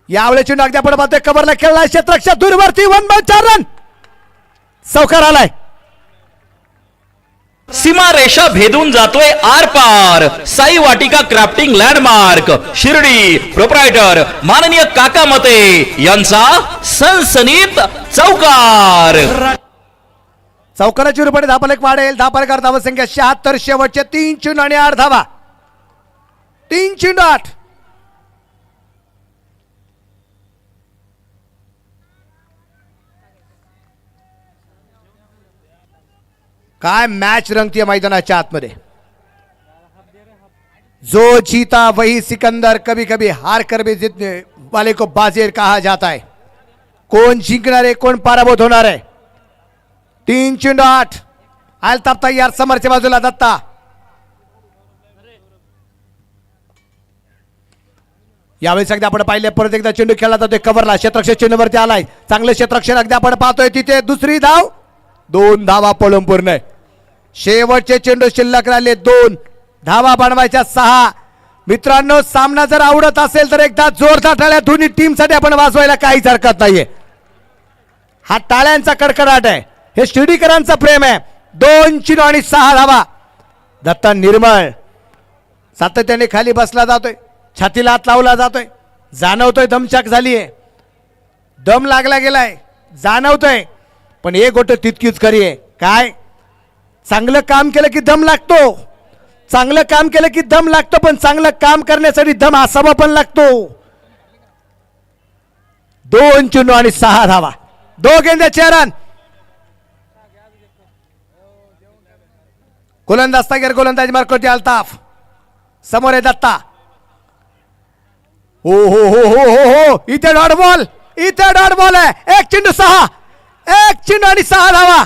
यावेळी चेंडू अगदी आपण पाहतोय कव्हरला खेळलाय. क्षेत्ररक्षक दूरवरती 1/4 रन. चौकार आलाय. सीमा रेषा भेदून जातोय आर पार. साई वाटिका क्राफ्टिंग लँडमार्क शिर्डी. प्रोप्रायटर माननीय काका मते यांचा सनसनीत चौकार. चौकाराची रुपये धापालेख वाढेल. धापालेकर धावा संख्या 76. शेवटचे 3 चेंडू आणि 8 धावा. 3 चेंडू 8. काय मॅच रंगतीय मैदानाच्या आतमध्ये. जो जीता वही सिकंदर, कभी कभी हार कर भी जीतने वाले को बाजीर कहा जाता है. कोण जिंकणार आहे, कोण पराभूत होणार आहे. 3 चेंडू 8. अल्ताफ तयार. समोरच्या बाजूला दत्ता. यावेळेस अगदी आपण पाहिले परत एकदा चेंडू खेळला जातोय कव्हरला. क्षेत्ररक्षक चेंडूवरती आलाय. चांगलं क्षेत्ररक्षण अगदी आपण पाहतोय. तिथे दुसरी धाव. 2 धावा पळून पूर्ण. शेवटचे चेंडू शिल्लक राहिले 2 धावा बनवायच्या 6. मित्रांनो, सामना जर आवडत असेल तर एकदा जोरदार टाळ्या दोन्ही टीमसाठी आपण वाजवायला काहीच हरकत नाहीये. हा टाळ्यांचा कडकडाट आहे. हे शिर्डीकरांचं प्रेम आहे. 2 चेंडू आणि 6 धावा. दत्ता निर्मळ सातत्याने खाली बसला जातोय. छातीला हात लावला जातोय. जाणवतोय दमछाक झालीये. दम लागला गेलाय जाणवतोय. पण एक गोष्ट तितकीच खरी आहे. काय? चांगलं काम केलं की दम लागतो. चांगलं काम केलं की दम लागतो, पण चांगलं काम करण्यासाठी दम असावा पण लागतो. 2 चेंडू आणि 6 धावा. 2 गेंद्याचे रन. गोलंदाज तागेर गोलंदाजी मार्कवरती अल्ताफ. समोर आहे दत्ता. हो हो हो हो हो हो. इथे डॉट बॉल. इथे डॉट बॉल आहे. 1 चेंडू 6. 1 चेंडू आणि 6 धावा.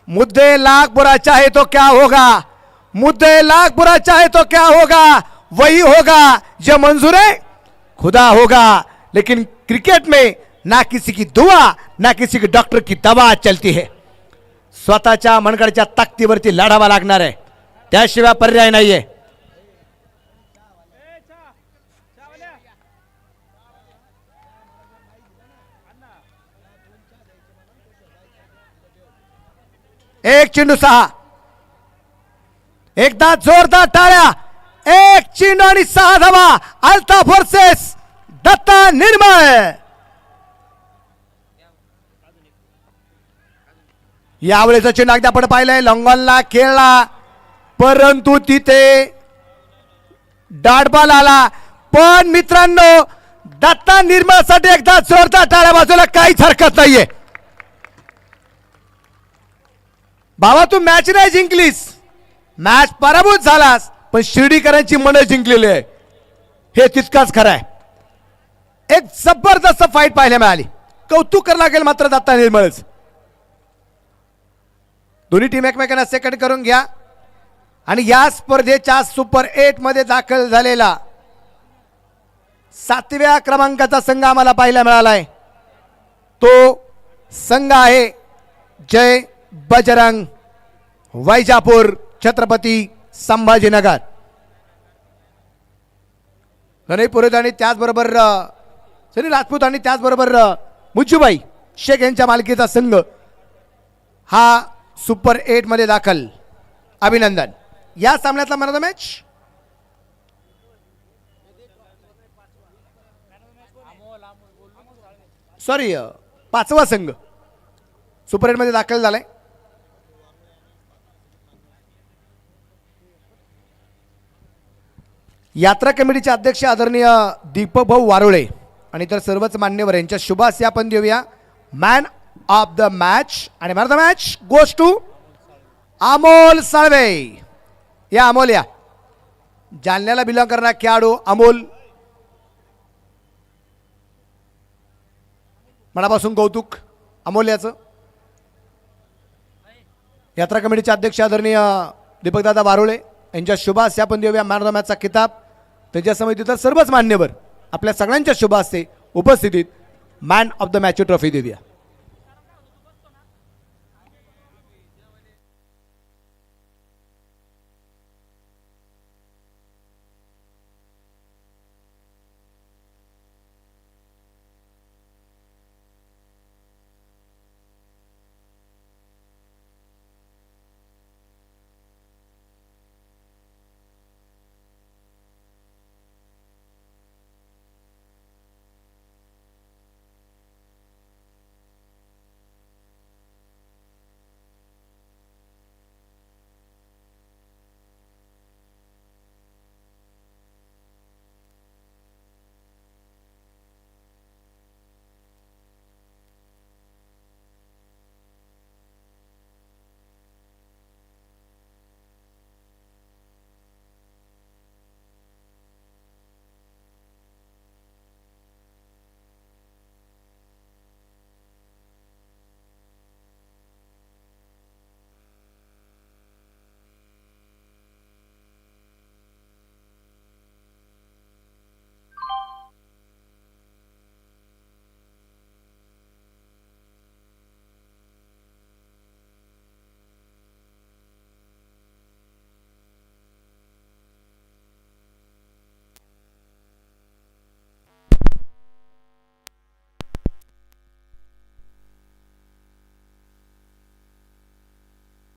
मुद्दे लाख बुरा चाहे तो क्या होगा. मुद्दे लाख बुरा चाहे तो क्या होगा. वही होगा जो मंजूर है खुदा होगा. लेकिन क्रिकेट में ना किसी की दुआ ना किसी की डॉक्टर की दवा चलती है. स्वतःच्या मनगडच्या ताकदीवरती लढावा लागणार आहे. त्याशिवाय पर्याय नाहीये. एक चेंडू 6. एकदा जोरदार टाळ्या. 1 चेंडू आणि 6 धावा. अल्ताफ वर्सेस दत्ता निर्मळ. यावेळेचा चेंडू अगदी आपण पाहिलंय लॉंगॉनला खेळला, परंतु तिथे डॉट बॉल आला. पण मित्रांनो दत्ता निर्मळसाठी एकदा जोरदार टाळ्या बाजूला काहीच हरकत नाहीये. बाबा तू मॅच नाही जिंकलीस, मॅच पराभूत झालास, पण शिर्डीकरांची मनं जिंकलेली आहे हे तितकाच खरं आहे. एक जबरदस्त फाईट पाहायला मिळाली. कौतुक करायला लागेल मात्र दत्ता निर्मळच. दोन्ही टीम एकमेकांना सेकंड करून घ्या. आणि या स्पर्धेच्या सुपर 8 मध्ये दाखल झालेला 7व्या क्रमांकाचा संघ आम्हाला पाहायला मिळालाय. तो संघ आहे जय बजरंग वैजापूर छत्रपती संभाजीनगर. गणेश पुरोहित आणि त्याचबरोबर सनी राजपूत आणि त्याचबरोबर मुज्जूबाई शेख यांच्या मालकीचा संघ हा सुपर 8 मध्ये दाखल. अभिनंदन. या सामन्यातला man of the match sorry 5वा संघ सुपर 8 मध्ये दाखल झालाय. यात्रा कमिटीचे अध्यक्ष आदरणीय दीपक भाऊ वारोळे आणि इतर सर्वच मान्यवर यांच्या शुभास आपण देऊया मॅन ऑफ द मॅच. आणि man of the match goes to Amol Salve. या अमोल या जालन्याला बिलॉंग करणारा खेळाडू अमोल, मनापासून कौतुक अमोल याचं. यात्रा कमिटीचे अध्यक्ष आदरणीय दीपकदादा वारोळे यांच्या शुभास आपण देऊया मॅन ऑफ द मॅचचा किताब. त्याच्या समिती तर सर्वच मान्यवर आपल्या सगळ्यांच्या शुभ हस्ते उपस्थितीत मॅन ऑफ द मॅचची ट्रॉफी देऊया.